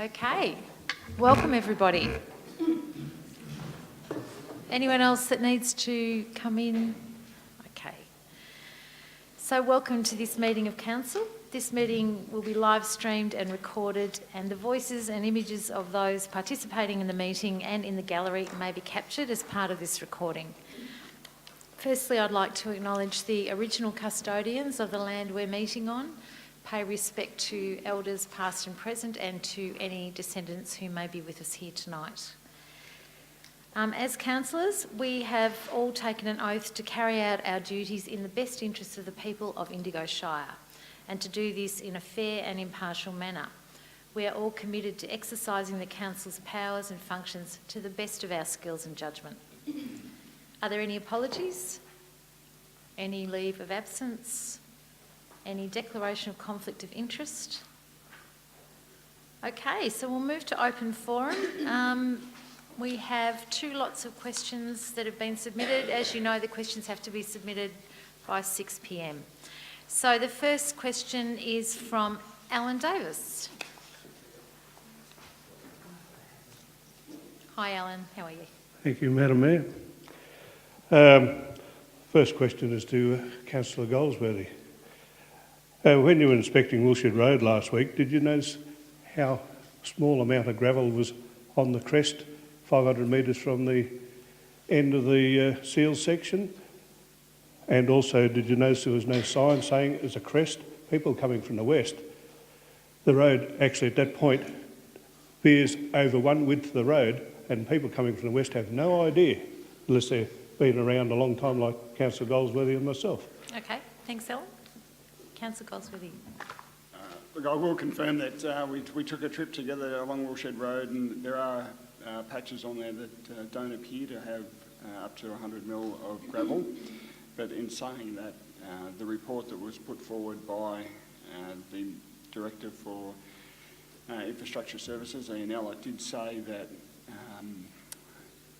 Okay, welcome everybody. Anyone else that needs to come in? Okay. So welcome to this meeting of Council. This meeting will be live streamed and recorded, and the voices and images of those participating in the meeting and in the gallery may be captured as part of this recording. Firstly, I'd like to acknowledge the original custodians of the land we're meeting on, pay respect to elders past and present, and to any descendants who may be with us here tonight. As councillors, we have all taken an oath to carry out our duties in the best interests of the people of Indigo Shire, and to do this in a fair and impartial manner. We are all committed to exercising the Council's powers and functions to the best of our skills and judgment. Are there any apologies? Any leave of absence? Any declaration of conflict of interest? Okay, so we'll move to open forum. We have two lots of questions that have been submitted. As you know, the questions have to be submitted by 6 p.m. So the first question is from Alan Davis. Hi Alan, how are you? Thank you, Madam Mayor. First question is to Councillor Goldsworthy. When you were inspecting Woolshed Road last week, did you notice how small amount of gravel was on the crest, 500 metres from the end of the seals section? And also, did you notice there was no sign saying it's a crest? People coming from the west, the road actually at that point veers over one width of the road, and people coming from the west have no idea, unless they've been around a long time like Councillor Goldsworthy and myself. Okay, thanks Alan. Councillor Goldsworthy. Look, I will confirm that we took a trip together along Woolshed Road, and there are patches on there that don't appear to have up to 100 mil of gravel. But in saying that, the report that was put forward by the Director for Infrastructure Services, Ian Ellett, did say that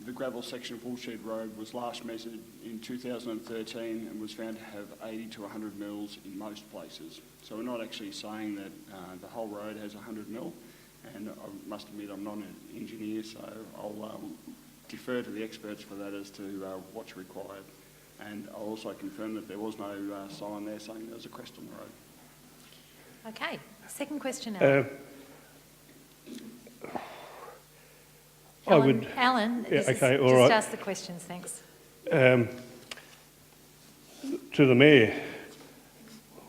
the gravel section of Woolshed Road was last measured in 2013 and was found to have 80 to 100 mils in most places. So we're not actually saying that the whole road has 100 mil, and I must admit I'm not an engineer, so I'll defer to the experts for that as to what's required. And I'll also confirm that there was no sign there saying there was a crest on the road. Okay, second question, Alan. Alan, just ask the questions, thanks. To the Mayor,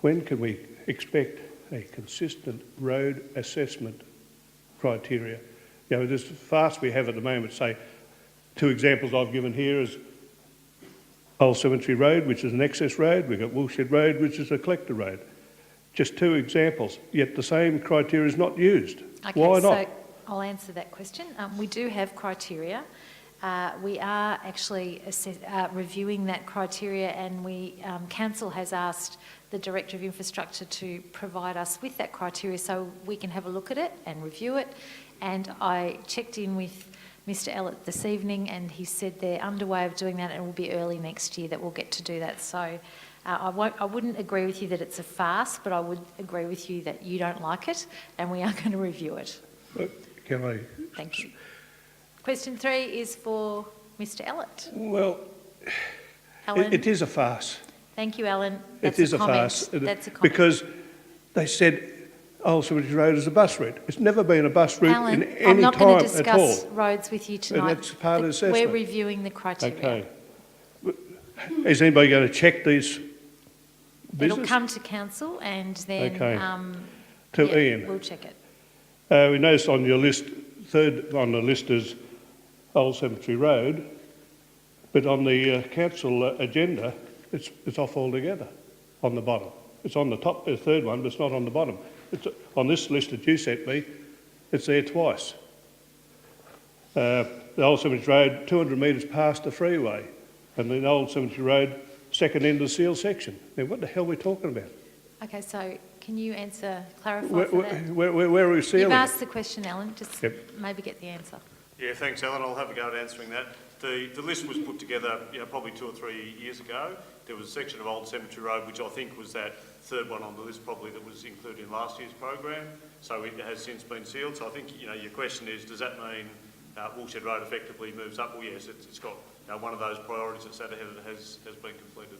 when can we expect a consistent road assessment criteria? You know, as fast we have at the moment, say, two examples I've given here is Old Cemetery Road, which is an access road. We've got Woolshed Road, which is a collector road. Just two examples, yet the same criteria is not used. Okay, why not? So I'll answer that question. We do have criteria. We are actually reviewing that criteria, and Council has asked the Director of Infrastructure to provide us with that criteria so we can have a look at it and review it. And I checked in with Mr. Ellett this evening, and he said they're underway of doing that, and it will be early next year that we'll get to do that. So I wouldn't agree with you that it's a farce, but I would agree with you that you don't like it, and we are going to review it. Can I? Thank you. Question 3 is for Mr. Ellett. Well, Alan, it is a farce. Thank you, Alan. It is a farce. That's a comment. Because they said Old Cemetery Road is a bus route. It's never been a bus route Alan, in any I'm not time going to at all. discuss roads with you tonight. And that's part of the assessment. We're reviewing the criteria. Okay. Is anybody going to check these business? It'll come to Council, and then Ian. We'll check it. We noticed on your list, third on the list is Old Cemetery Road, but on the Council agenda, it's off altogether on the bottom. It's on the top, the third one, but it's not on the bottom. It's on this list that you sent me, it's there twice. The Old Cemetery Road, 200 metres past the freeway, and the Old Cemetery Road, second end of the seal section. Now, what the hell are we talking about? Okay, so can you clarify for that? Where are we sealing? You've asked the question, Alan, just maybe get the answer. Yeah, thanks, Alan. I'll have a go at answering that. The list was put together probably 2 or 3 years ago. There was a section of Old Cemetery Road, which I think was that third one on the list probably that was included in last year's program, so it has since been sealed. So I think, you know, your question is, does that mean Woolshed Road effectively moves up? Well, yes, it's got one of those priorities that sat ahead of it has been completed.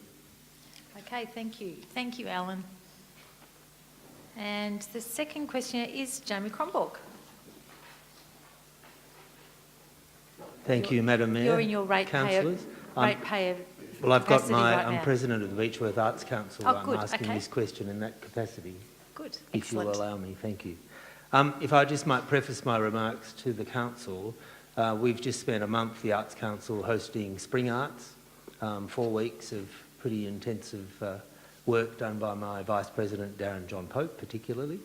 Okay, thank you. Thank you, Alan. And the second question is Jamie Kronborg. Thank you, Madam Mayor. You're in your councillors. ratepayer Well, I've got capacity my, right I'm now. president of the Beechworth Arts Council. Oh, good, I'm asking okay. this question in that capacity, Good, if you excellent. will allow me. Thank you. If I just might preface my remarks to the council, we've just spent a month, the Arts Council, hosting Spring Arts, 4 weeks of pretty intensive work done by my Vice President, Darren John Pope, particularly,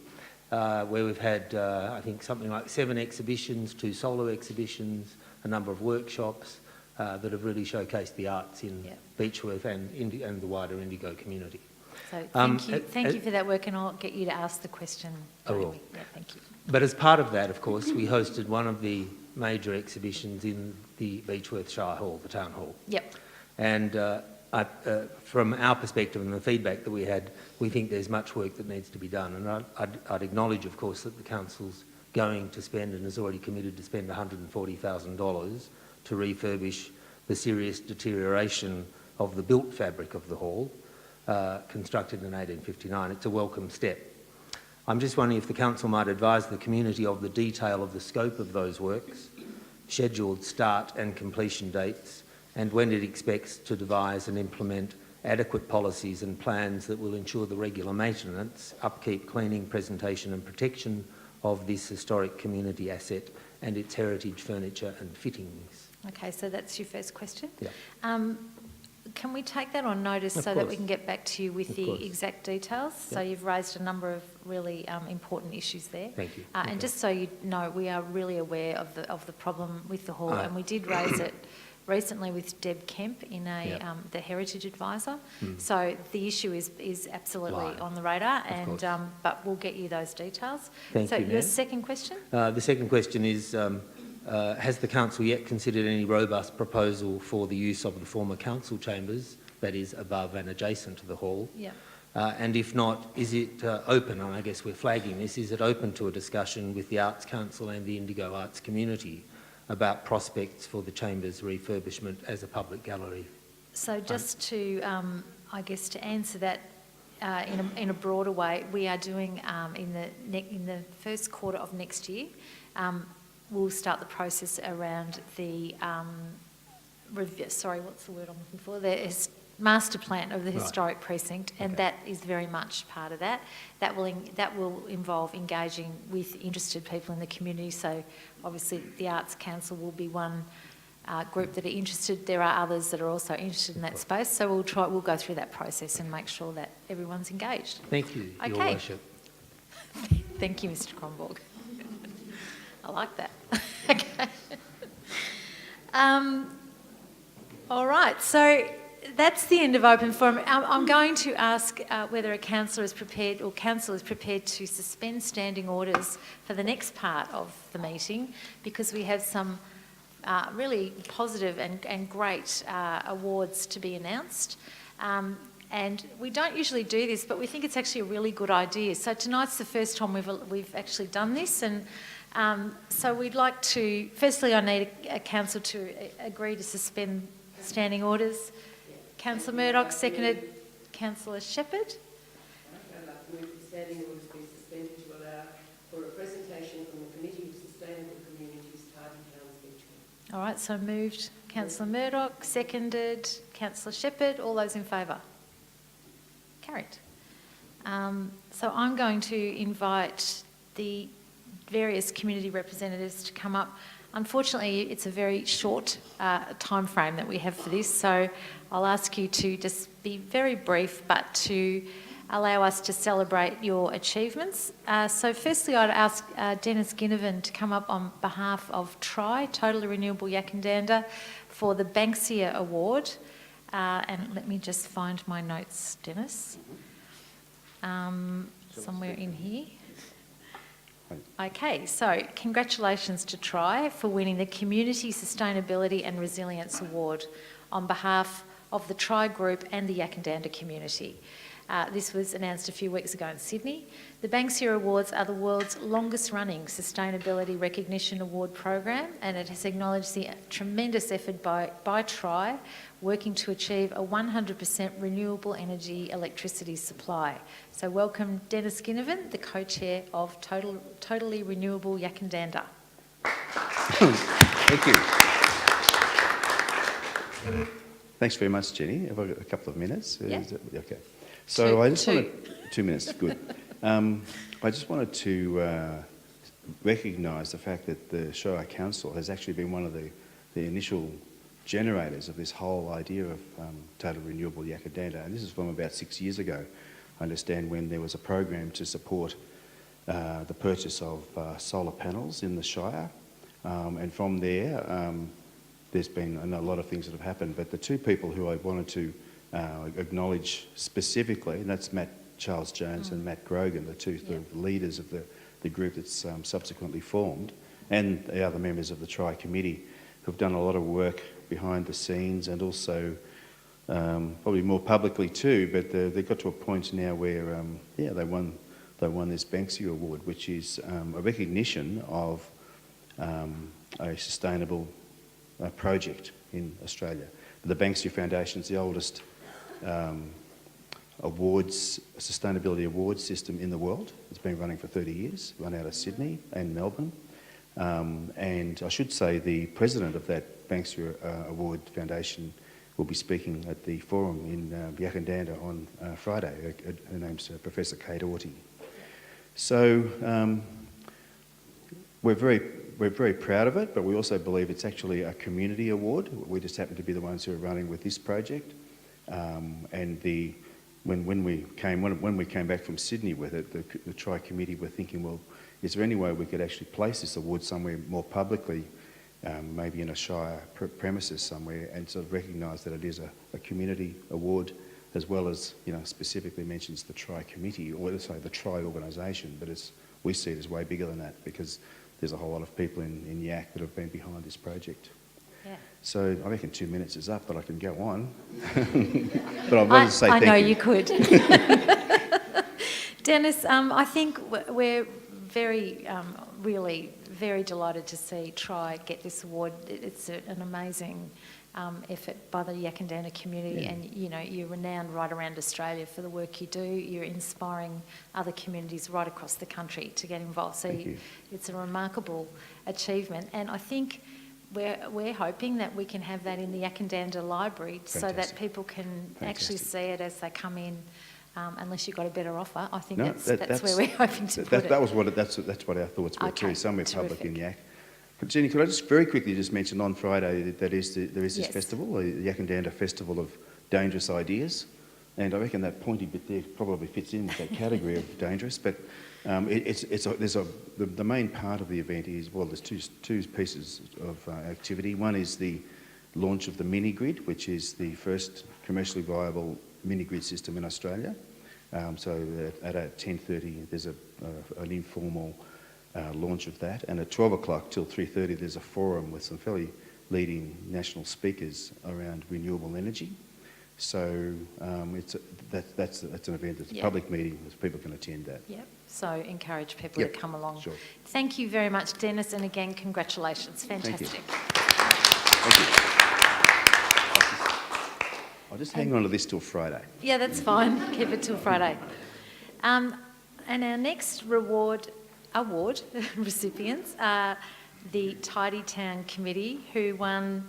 where we've had, I think, something like 7 exhibitions, 2 solo exhibitions, a number of workshops that have really showcased the arts in Beechworth and the wider Indigo community. So thank you for that work, and I'll get you to ask the question. I will. Yeah, thank you. But as part of that, of course, we hosted one of the major exhibitions in the Beechworth Shire Hall, the Town Hall. Yep. And from our perspective and the feedback that we had, we think there's much work that needs to be done. And I'd acknowledge, of course, that the council's going to spend and has already committed to spend $140,000 to refurbish the serious deterioration of the built fabric of the hall, constructed in 1859. It's a welcome step. I'm just wondering if the council might advise the community of the detail of the scope of those works, scheduled start and completion dates, and when it expects to devise and implement adequate policies and plans that will ensure the regular maintenance, upkeep, cleaning, presentation and protection of this historic community asset and its heritage furniture and fittings. Okay, so that's your first question. Yeah. Can we take that on notice Of so that we course. can get back to you with Of the course. exact details? So Yeah. you've raised a number of really important issues there. Thank you. And just so you know, we are really aware of the problem with the hall, Right. and we did raise it recently with Deb Kemp in Yeah. the Heritage Advisor. So the issue is absolutely Right. on the radar, Of and course. But we'll get you those details. Thank so you, your ma'am. second question? The second question is, has the council yet considered any robust proposal for the use of the former council chambers, that is above and adjacent to the hall? Yeah. And if not, is it open, and I guess we're flagging this, is it open to a discussion with the Arts Council and the Indigo Arts community about prospects for the chambers refurbishment as a public gallery? So just to, I guess, to answer that in a broader way, we are doing in the first quarter of next year, we'll start the process around the what's the word I'm looking for? The master plan of the historic precinct, and that is very much part of that. That will involve engaging with interested people in the community. So obviously the Arts Council will be one group that are interested. There are others that are also interested in that space. So we'll go through that process and make sure that everyone's engaged. Thank you, Your Okay. Worship. Thank you, Mr. Kronborg. I like that. Okay. All right, so that's the end of open forum. I'm going to ask whether a councillor is prepared, or council is prepared to suspend standing orders for the next part of the meeting, because we have some really positive and great awards to be announced. And we don't usually do this, but we think it's actually a really good idea. So tonight's the first time we've actually done this, and so we'd like to, firstly I need a council to agree to suspend standing orders. Councillor Murdoch, seconded Councillor Shepherd. I'd like to move the standing orders be suspended to allow for a presentation from the Committee of Sustainable Communities, Tidy Towns, Beechworth. All right, so moved Councillor Murdoch, seconded Councillor Shepherd. All those in favour? Carried. So I'm going to invite the various community representatives to come up. Unfortunately, it's a very short time frame that we have for this, so I'll ask you to just be very brief, but to allow us to celebrate your achievements. So firstly, I'd ask Dennis Ginnivan to come up on behalf of TRI, Totally Renewable Yakandanda, for the Banksia Award. And let me just find my notes, Dennis. Somewhere in here. Okay, so congratulations to TRI for winning the Community Sustainability and Resilience Award on behalf of the TRI Group and the Yakandanda community. This was announced a few weeks ago in Sydney. The Banksia Awards are the world's longest running sustainability recognition award program, and it has acknowledged the tremendous effort by Tri working to achieve a 100% renewable energy electricity supply. So welcome Dennis Ginnivan, the co-chair of Totally Renewable Yakandanda. Thank you. Thanks very much, Jenny. Have I got a couple of minutes? Yeah. Okay. So I just Two. wanted 2 minutes. Good. I just wanted to recognise the fact that the Shire Council has actually been one of the initial generators of this whole idea of total renewable Yakandanda, and this is from about 6 years ago. I understand when there was a program to support the purchase of solar panels in the Shire, and from there there's been a lot of things that have happened, but the two people who I wanted to acknowledge specifically, and that's Charles Jones and Matt Grogan, the two sort of leaders of the group that's subsequently formed, and the other members of the Tri Committee who've done a lot of work behind the scenes and also probably more publicly too, but they've got to a point now where they won this Banksia Award, which is a recognition of a sustainable project in Australia. The Banksia Foundation is the oldest sustainability awards system in the world. It's been running for 30 years, run out of Sydney and Melbourne. And I should say the president of that Banksia Award Foundation will be speaking at the forum in Yakandanda on Friday. Her name's Professor Kate Orty. So we're very proud of it, but we also believe it's actually a community award. We just happen to be the ones who are running with this project. And when we came back from Sydney with it, the Tri Committee were thinking, well, is there any way we could actually place this award somewhere more publicly, maybe in a Shire premises somewhere, and sort of recognise that it is a community award, as well as, specifically mentions the Tri Committee, or let's say the Tri organisation, but we see it as way bigger than that, because there's a whole lot of people in Yak that have been behind this project. Yeah. So I reckon 2 minutes is up, but I can go on. But I wanted to say thank you. I know you could. Dennis, I think we're really very delighted to see Tri get this award. It's an amazing effort by the Yakandanda community, and you're renowned right around Australia for the work you do. You're inspiring other communities right across the country to get involved. So it's a remarkable achievement, and I think we're hoping that we can have that in the Yakandanda library. Fantastic. So that people can actually see it as they come in. Unless you've got a better offer, I think that's where we're hoping to put it. That's what our thoughts were too. Somewhere public in Yak. Jenny, could I just very quickly just mention on Friday that there is this festival, the Yakandanda Festival of Dangerous Ideas, and I reckon that pointy bit there probably fits in with that category of dangerous. But the main part of the event is, well, there's two pieces of activity. One is the launch of the mini grid, which is the first commercially viable mini grid system in Australia. So at 10:30 there's an informal launch of that, and at 12 o'clock till 3:30 there's a forum with some fairly leading national speakers around renewable energy. So that's an event, that's a public meeting, so people can attend that. Yep. So encourage people to come along. Sure. Thank you very much, Dennis, and again, congratulations. Fantastic. Thank you. I'll just hang on to this till Friday. Yeah, that's fine. Keep it till Friday. And our next award recipients are the Tidy Town Committee, who won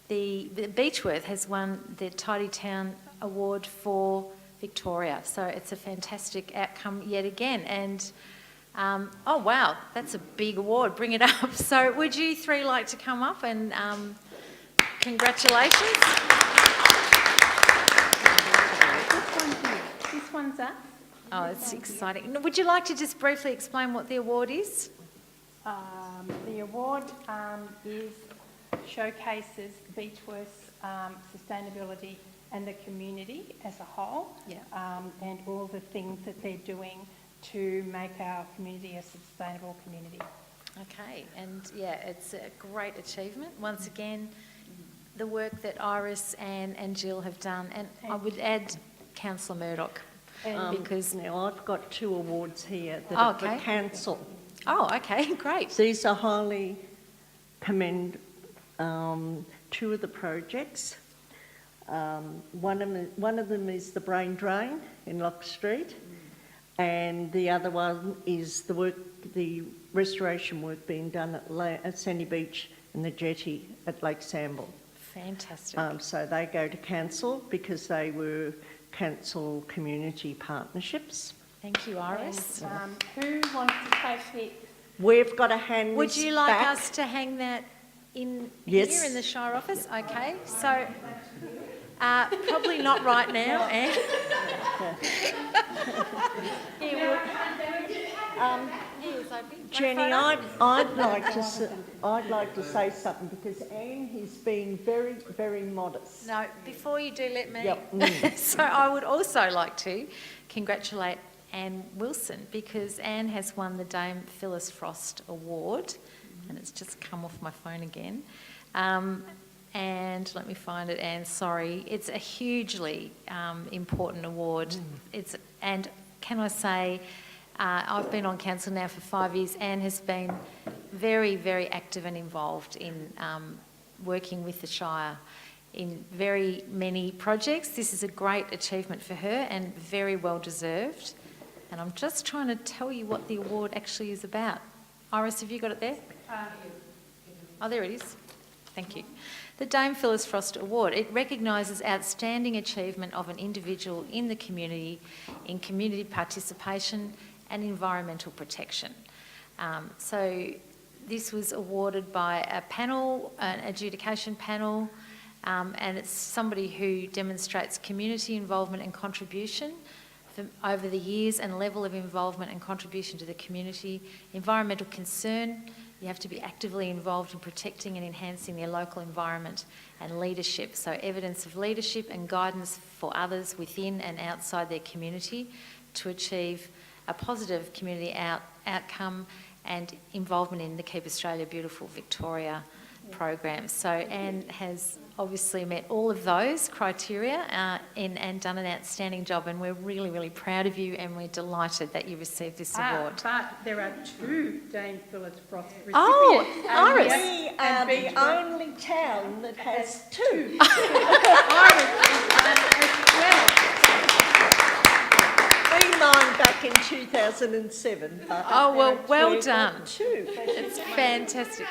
the Beechworth has won the Tidy Town Award for Victoria. So it's a fantastic outcome yet again. And oh wow, that's a big award. Bring it up. So would you three like to come up and congratulations? This one's us. Oh, it's exciting. Would you like to just briefly explain what the award is? The award showcases Beechworth's sustainability and the community as a whole, and all the things that they're doing to make our community a sustainable community. Okay, and it's a great achievement. Once again, the work that Iris and Jill have done, and I would add Councillor Murdoch. Because Now, I've got 2 awards here that Oh, are for okay. council. oh, okay, great. These are highly commend 2 of the projects. One of them is the brain drain in Lock Street, and the other one is the restoration work being done at Sandy Beach and the jetty at Lake Samble. Fantastic. So they go to council because they were council community partnerships. Thank you, Iris. And, who wants to take the... We've got to hand Would this you like back. us to hang that in Yes. here in the Shire office? Okay, so probably not right now, Anne. Jenny, I'd like to say something because Anne has been very, very modest. No, before you do, let me. Yep. So I would also like to congratulate Anne Wilson because Anne has won the Dame Phyllis Frost Award, and it's just come off my phone again. And let me find it, Anne, sorry. It's a hugely important award. And can I say, I've been on council now for 5 years. Anne has been very, very active and involved in working with the Shire in very many projects. This is a great achievement for her and very well deserved. And I'm just trying to tell you what the award actually is about. Iris, have you got it there? Oh, there it is. Thank you. The Dame Phyllis Frost Award. It recognises outstanding achievement of an individual in the community in community participation and environmental protection. So this was awarded by a panel, an adjudication panel, and it's somebody who demonstrates community involvement and contribution over the years and level of involvement and contribution to the community, environmental concern. You have to be actively involved in protecting and enhancing their local environment and leadership. So evidence of leadership and guidance for others within and outside their community to achieve a positive community outcome and involvement in the Keep Australia Beautiful Victoria program. So Anne has obviously met all of those criteria and done an outstanding job, and we're really, really proud of you and we're delighted that you received this award. But there are 2 Dame Phyllis Frost recipients. Oh, And Iris. We are the only town that has 2. Iris is as well. We mine back in 2007. But Oh, well, well we've done. got 2. It's fantastic.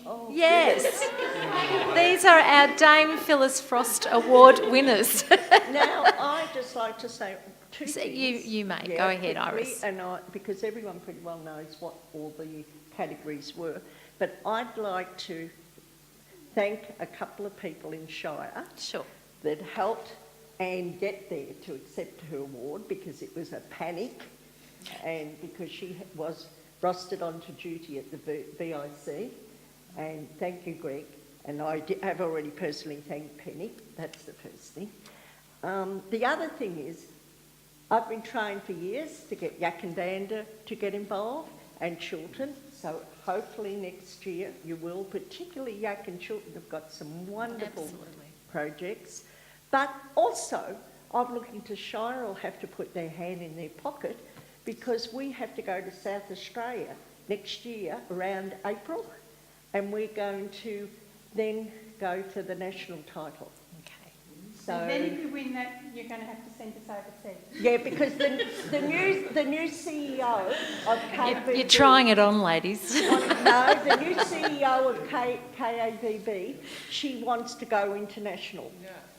Oh. Yes. These are our Dame Phyllis Frost Award winners. Now, I'd just like to say 2 So things. you may. Yeah, Go ahead, quickly, Iris. And because everyone pretty well knows what all the categories were. But I'd like to thank a couple of people in Shire Sure. that helped Anne get there to accept her award because it was a panic and because she was rostered onto duty at the VIC. And thank you, Greg. And I have already personally thanked Penny. That's the first thing. The other thing is, I've been trying for years to get Yakandanda to get involved and Chiltern. So hopefully next year you will, particularly Yak and Chiltern have got some wonderful projects. But also, I'm looking to Shire will have to put their hand in their pocket because we have to go to South Australia next year around April. And we're going to then go for the national title. Okay. So And then if you win that, you're going to have to send us overseas. yeah, because the new CEO of KABB... You're trying it on, ladies. No, the new CEO of KABB, she wants to go international.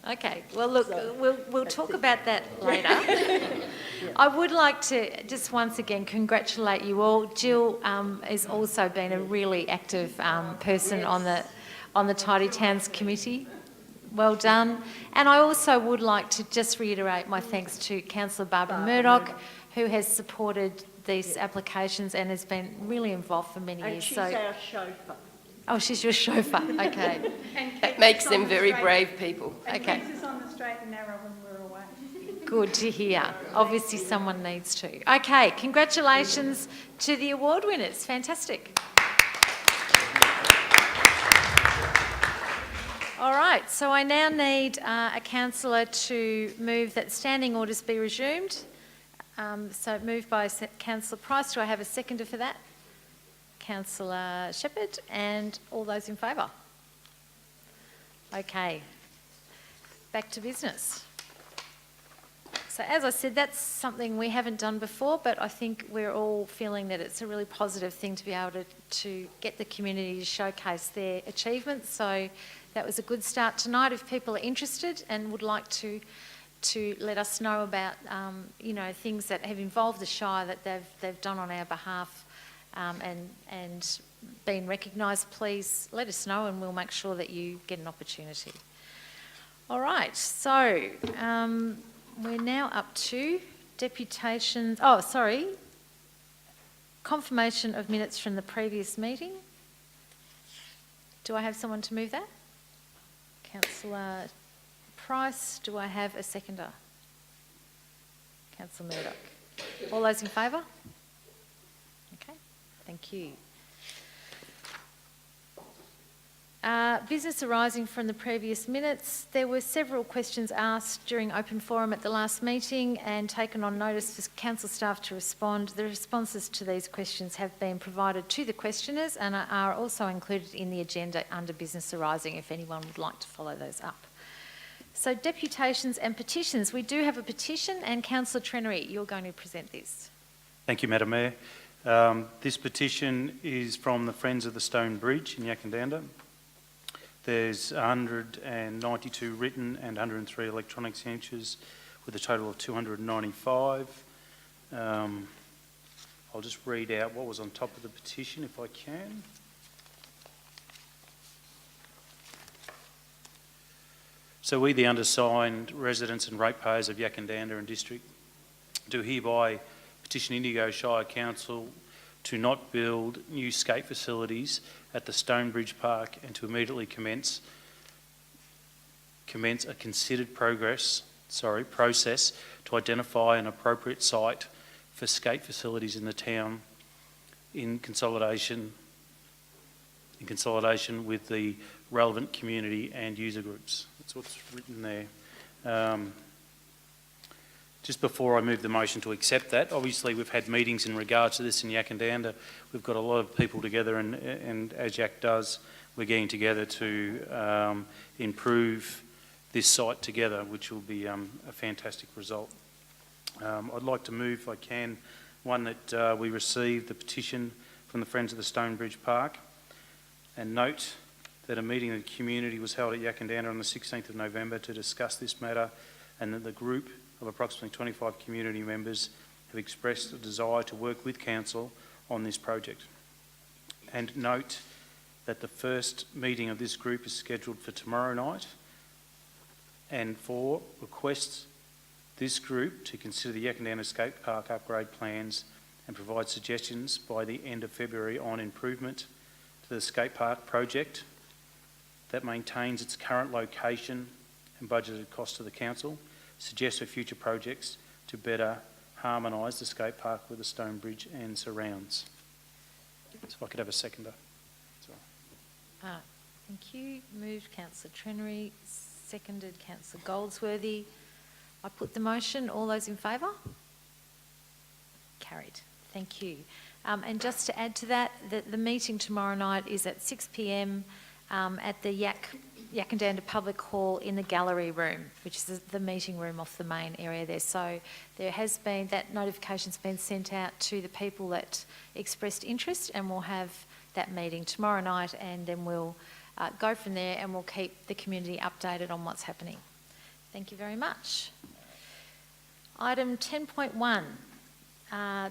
Okay, well look, So, we'll talk about that later. I would like to just once again congratulate you all. Jill has also been a really active person on the Tidy Towns Committee. Well done. And I also would like to just reiterate my thanks to Councillor Barbara Murdoch, who has supported these applications and has been really involved for many And years. she's our chauffeur. Oh, she's your chauffeur. Okay. And That keeps makes us them on the very straight- brave people. And Okay. keeps us on the straight and narrow when we're away. Good to hear. Obviously someone needs to. Okay, congratulations to the award winners. Fantastic. All right, so I now need a councillor to move that standing orders be resumed. So moved by Councillor Price. Do I have a seconder for that? Councillor Shepherd, and all those in favour? Okay, back to business. So as I said, that's something we haven't done before, but I think we're all feeling that it's a really positive thing to be able to get the community to showcase their achievements. So that was a good start tonight. If people are interested and would like to let us know about, you know, things that have involved the Shire that they've done on our behalf and been recognised, please let us know and we'll make sure that you get an opportunity. All right, so we're now up to deputations. Oh, sorry. Confirmation of minutes from the previous meeting. Do I have someone to move that? Councillor Price. Do I have a seconder? Councillor Murdoch. All those in favour? Okay, thank you. Business arising from the previous minutes. There were several questions asked during open forum at the last meeting and taken on notice for council staff to respond. The responses to these questions have been provided to the questioners and are also included in the agenda under business arising if anyone would like to follow those up. So deputations and petitions. We do have a petition, and Councillor Trenery, you're going to present this. Thank you, Madam Mayor. This petition is from the Friends of the Stone Bridge in Yackandandah. There's 192 written and 103 electronic signatures with a total of 295. I'll just read out what was on top of the petition if I can. So we, the undersigned residents and ratepayers of Yackandandah and District, do hereby petition Indigo Shire Council to not build new skate facilities at the Stonebridge Park and to immediately commence a considered process to identify an appropriate site for skate facilities in the town in consolidation with the relevant community and user groups. That's what's written there. Just before I move the motion to accept that, obviously we've had meetings in regards to this in Yackandandah. We've got a lot of people together and as Yak does, we're getting together to improve this site together, which will be a fantastic result. I'd like to move, if I can, one that we received the petition from the Friends of the Stonebridge Park, and note that a meeting of the community was held at Yackandandah on the 16th of November to discuss this matter, and that the group of approximately 25 community members have expressed a desire to work with Council on this project. And note that the first meeting of this group is scheduled for tomorrow night, and for requests this group to consider the Yackandandah Skate Park upgrade plans and provide suggestions by the end of February on improvement to the skate park project that maintains its current location and budgeted cost to the Council, suggest for future projects to better harmonise the skate park with the Stone Bridge and surrounds. So if I could have a seconder. Thank you. Moved Councillor Trenery, seconded Councillor Goldsworthy. I put the motion. All those in favour? Carried. Thank you. And just to add to that, the meeting tomorrow night is at 6 p.m. At the Yackandandah Public Hall in the gallery room, which is the meeting room off the main area there. So there has been, that notification's been sent out to the people that expressed interest, and we'll have that meeting tomorrow night, and then we'll go from there and we'll keep the community updated on what's happening. Thank you very much. Item 10.1.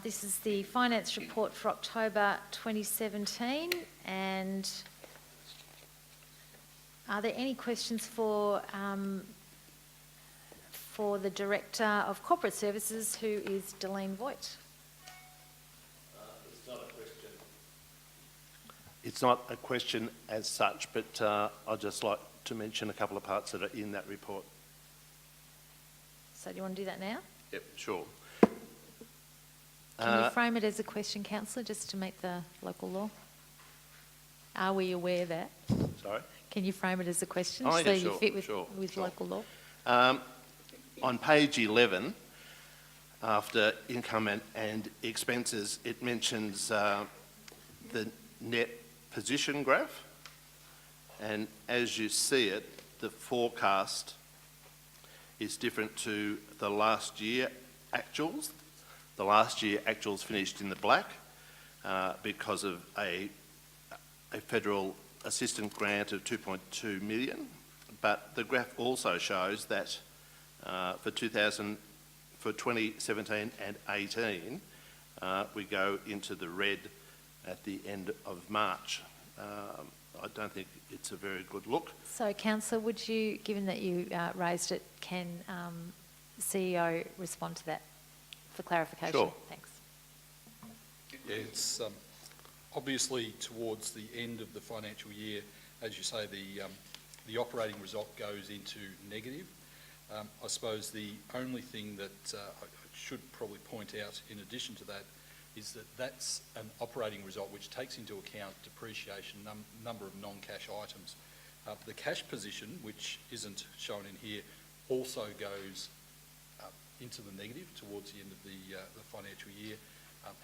This is the finance report for October 2017, and are there any questions for the Director of Corporate Services, who is Delene Voigt? It's not a question. It's not a question as such, but I'd just like to mention a couple of parts that are in that report. So do you want to do that now? Yep, sure. Can you frame it as a question, Councillor, just to meet the local law? Are we aware of that? Sorry? Can you frame it as a question Oh, so yeah, you sure, fit with, sure. local law? On page 11, after income and expenses, it mentions the net position graph. And as you see it, the forecast is different to the last year actuals. The last year actuals finished in the black because of a federal assistance grant of 2.2 million. But the graph also shows that for 2017 and 18, we go into the red at the end of March. I don't think it's a very good look. So, Councillor, would you, given that you raised it, can the CEO respond to that for clarification? Sure. Thanks. Yeah, it's obviously towards the end of the financial year, as you say, the operating result goes into negative. I suppose the only thing that I should probably point out in addition to that is that that's an operating result which takes into account depreciation, number of non-cash items. The cash position, which isn't shown in here, also goes into the negative towards the end of the financial year.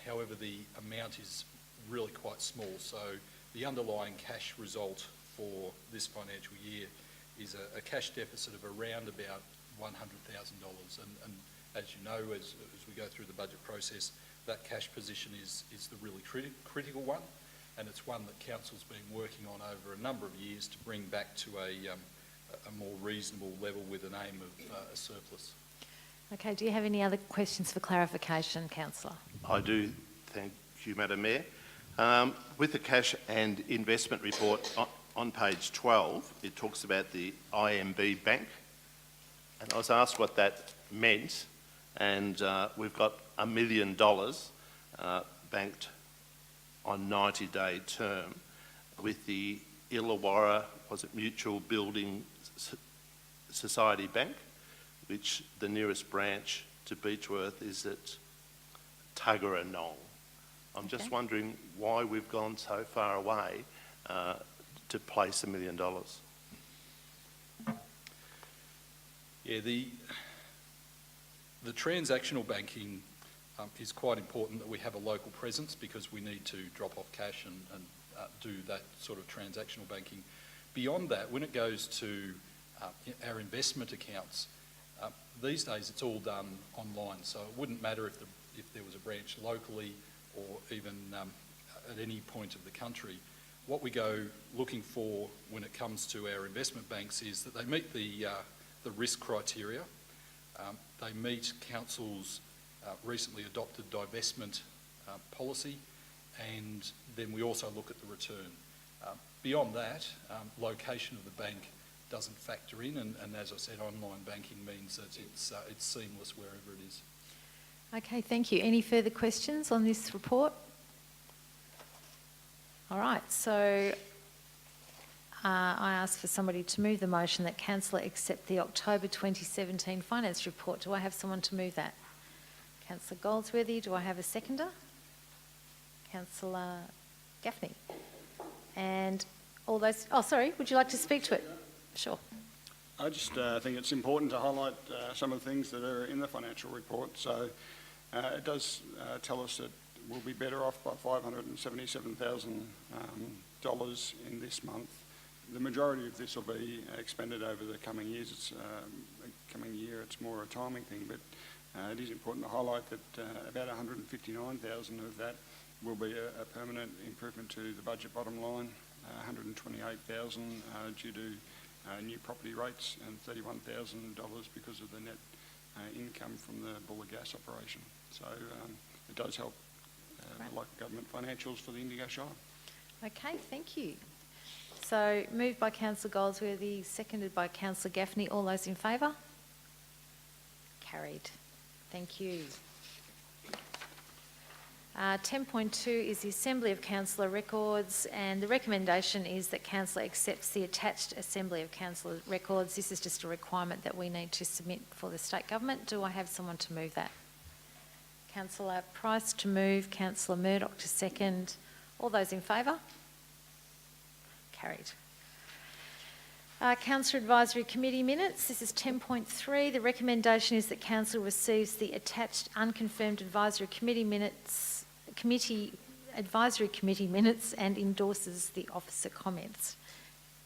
However, the amount is really quite small, so the underlying cash result for this financial year is a cash deficit of around about $100,000. And as you know, as we go through the budget process, that cash position is the really critical one, and it's one that Council's been working on over a number of years to bring back to a more reasonable level with an aim of a surplus. Okay, do you have any other questions for clarification, Councillor? I do, thank you, Madam Mayor. With the cash and investment report on page 12, it talks about the IMB Bank, and I was asked what that meant, and we've got $1 million banked on 90-day term with the Illawarra, was it Mutual Building Society Bank, which the nearest branch to Beechworth is at Tuggeranong. I'm just wondering why we've gone so far away to place $1 million. Yeah, the transactional banking is quite important that we have a local presence because we need to drop off cash and do that sort of transactional banking. Beyond that, when it goes to our investment accounts, these days it's all done online, so it wouldn't matter if there was a branch locally or even at any point of the country. What we go looking for when it comes to our investment banks is that they meet the risk criteria, they meet Council's recently adopted divestment policy, and then we also look at the return. Beyond that, location of the bank doesn't factor in, and as I said, online banking means that it's seamless wherever it is. Okay, thank you. Any further questions on this report? All right, so I ask for somebody to move the motion that Councillor accept the October 2017 Finance Report. Do I have someone to move that? Councillor Goldsworthy, do I have a seconder? Councillor Gaffney. And all those, oh sorry, would you like to speak to it? Sure. I just think it's important to highlight some of the things that are in the financial report. So it does tell us that we'll be better off by $577,000 in this month. The majority of this will be expended over the coming years. It's coming year, it's more a timing thing, but it is important to highlight that about $159,000 of that will be a permanent improvement to the budget bottom line, $128,000 due to new property rates, and $31,000 because of the net income from the Buller gas operation. So it does help the local government financials for the Indigo Shire. Okay, thank you. So moved by Councillor Goldsworthy, seconded by Councillor Gaffney. All those in favour? Carried. Thank you. 10.2 is the Assembly of Councillor Records, and the recommendation is that Councillor accepts the attached Assembly of Councillor Records. This is just a requirement that we need to submit for the state government. Do I have someone to move that? Councillor Price to move, Councillor Murdoch to second. All those in favour? Carried. Council Advisory Committee minutes. This is 10.3. The recommendation is that Council receives the attached unconfirmed advisory committee minutes, advisory committee minutes and endorses the officer comments.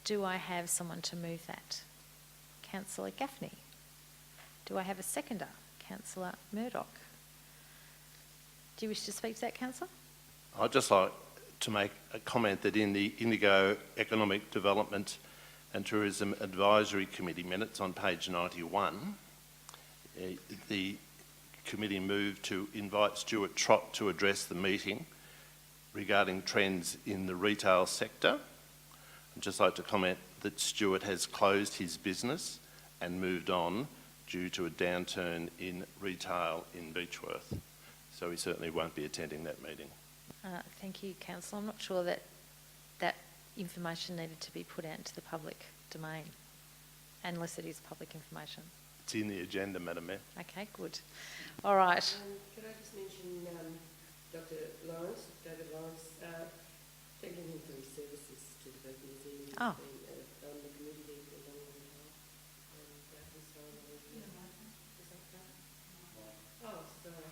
Do I have someone to move that? Councillor Gaffney. Do I have a seconder? Councillor Murdoch. Do you wish to speak to that, Councillor? I'd just like to make a comment that in the Indigo Economic Development and Tourism Advisory Committee minutes on page 91, the committee moved to invite Stuart Trott to address the meeting regarding trends in the retail sector. I'd just like to comment that Stuart has closed his business and moved on due to a downturn in retail in Beechworth. So he certainly won't be attending that meeting. Thank you, Councillor. I'm not sure that that information needed to be put out into the public domain, unless it is public information. It's in the agenda, Madam Mayor. Okay, good. All right. Could I just mention Dr. Lawrence, David Lawrence, thanking him for his services to the Burke Museum. He's Oh. been on the committee there for a long, long time. And he's finally... Is that right? Oh, sorry.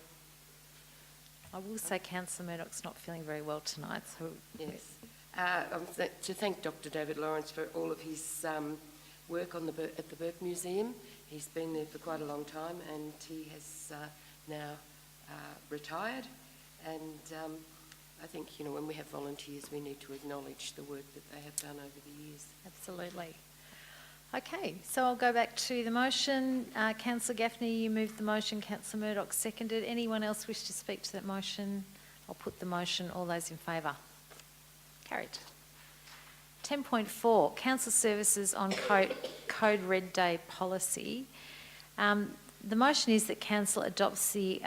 I will say Councillor Murdoch's not feeling very well tonight, so... Yes. To thank Dr. David Lawrence for all of his work on at the Burke Museum. He's been there for quite a long time and he has now retired. And I think, you know, when we have volunteers, we need to acknowledge the work that they have done over the years. Absolutely. Okay, so I'll go back to the motion. Councillor Gaffney, you moved the motion. Councillor Murdoch seconded. Anyone else wish to speak to that motion? I'll put the motion. All those in favour? Carried. 10.4, Council Services on Code Red Day policy. The motion is that Council adopts the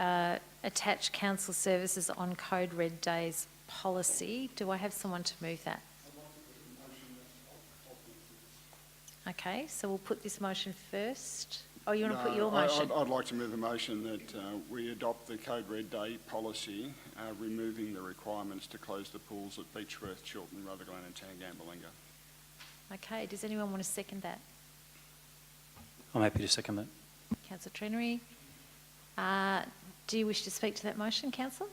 attached Council Services on Code Red Days policy. Do I have someone to move that? Okay, so we'll put this motion first. Oh, you want to put your motion? I'd like to move a motion that we adopt the Code Red Day policy, removing the requirements to close the pools at Beechworth, Chiltern, Rutherglen and Tangambalinga. Okay, does anyone want to second that? I'm happy to second that. Councillor Trenery. Do you wish to speak to that motion, Councillor?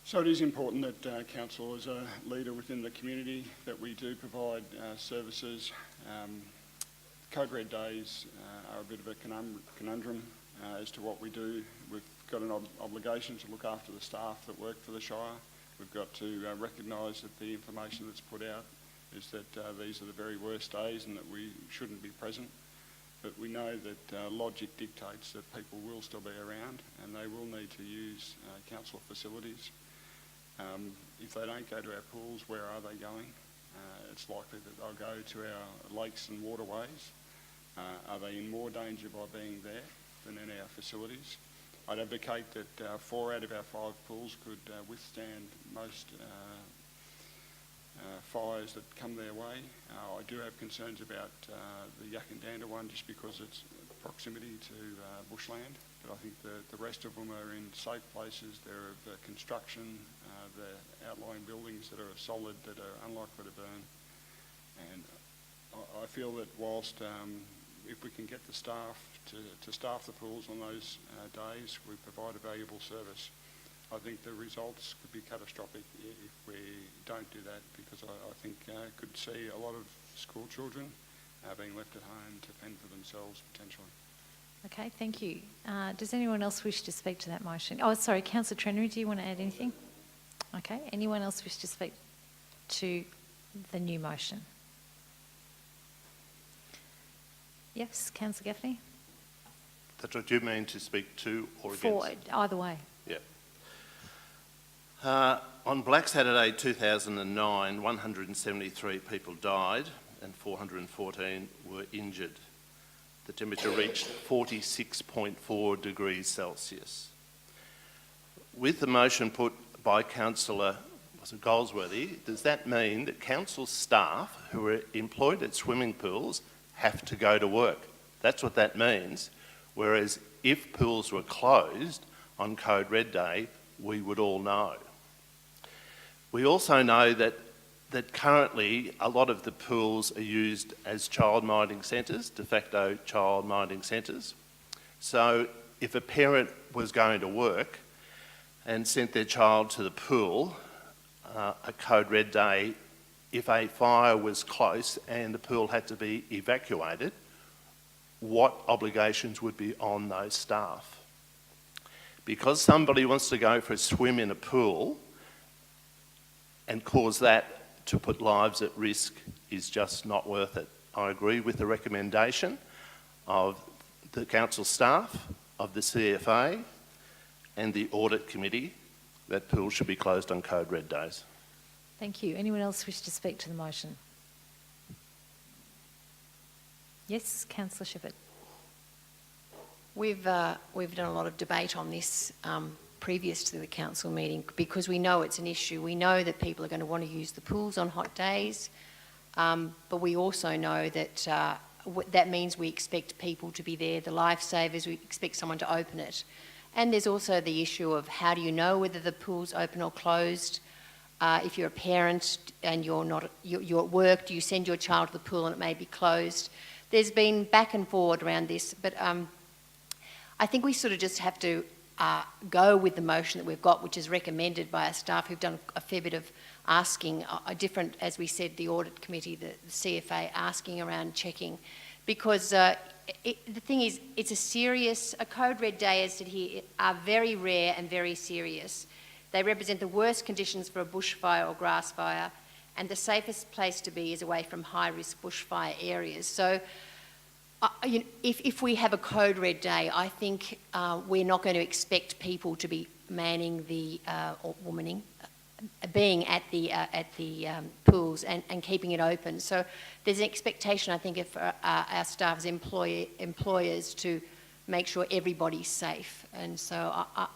So it is important that Council, as a leader within the community, that we do provide services. Code Red Days are a bit of a conundrum as to what we do. We've got an obligation to look after the staff that work for the Shire. We've got to recognise that the information that's put out is that these are the very worst days and that we shouldn't be present. But we know that logic dictates that people will still be around and they will need to use council facilities. If they don't go to our pools, where are they going? It's likely that they'll go to our lakes and waterways. Are they in more danger by being there than in our facilities? I'd advocate that 4 out of our 5 pools could withstand most fires that come their way. I do have concerns about the Yakandanda one just because it's proximity to bushland, but I think the rest of them are in safe places. They're of construction, the outlying buildings that are solid, that are unlikely to burn. And I feel that whilst if we can get the staff to staff the pools on those days, we provide a valuable service. I think the results could be catastrophic if we don't do that, because I think could see a lot of school children being left at home to fend for themselves potentially. Okay, thank you. Does anyone else wish to speak to that motion? Oh, sorry, Councillor Trenery, do you want to add anything? Okay, anyone else wish to speak to the new motion? Yes, Councillor Gaffney? That's what you mean, to speak to or For against? either way. Yeah. On Black Saturday 2009, 173 people died and 414 were injured. The temperature reached 46.4 degrees Celsius. With the motion put by Councillor Goldsworthy, does that mean that council staff who are employed at swimming pools have to go to work? That's what that means. Whereas if pools were closed on Code Red Day, we would all know. We also know that that currently a lot of the pools are used as childminding centres, de facto childminding centres. So if a parent was going to work and sent their child to the pool, a code red day, if a fire was close and the pool had to be evacuated, what obligations would be on those staff? Because somebody wants to go for a swim in a pool and cause that to put lives at risk is just not worth it. I agree with the recommendation of the council staff, of the CFA and the audit committee that pools should be closed on code red days. Thank you. Anyone else wish to speak to the motion? Yes, Councillor Shepherd. We've done a lot of debate on this previous to the council meeting because we know it's an issue. We know that people are going to want to use the pools on hot days, but we also know that that means we expect people to be there, the lifesavers, we expect someone to open it. And there's also the issue of how do you know whether the pool's open or closed? If you're a parent and you're at work, do you send your child to the pool and it may be closed? There's been back and forward around this, but I think we sort of just have to go with the motion that we've got, which is recommended by our staff who've done a fair bit of asking, a different, as we said, the audit committee, the CFA, asking around checking, because the thing is, it's a code red day, as said here, are very rare and very serious. They represent the worst conditions for a bushfire or grass fire, and the safest place to be is away from high-risk bushfire areas. So if we have a code red day, I think we're not going to expect people to be manning or womaning, being at the pools and keeping it open. So there's an expectation, I think, of our staff's employers to make sure everybody's safe. And so I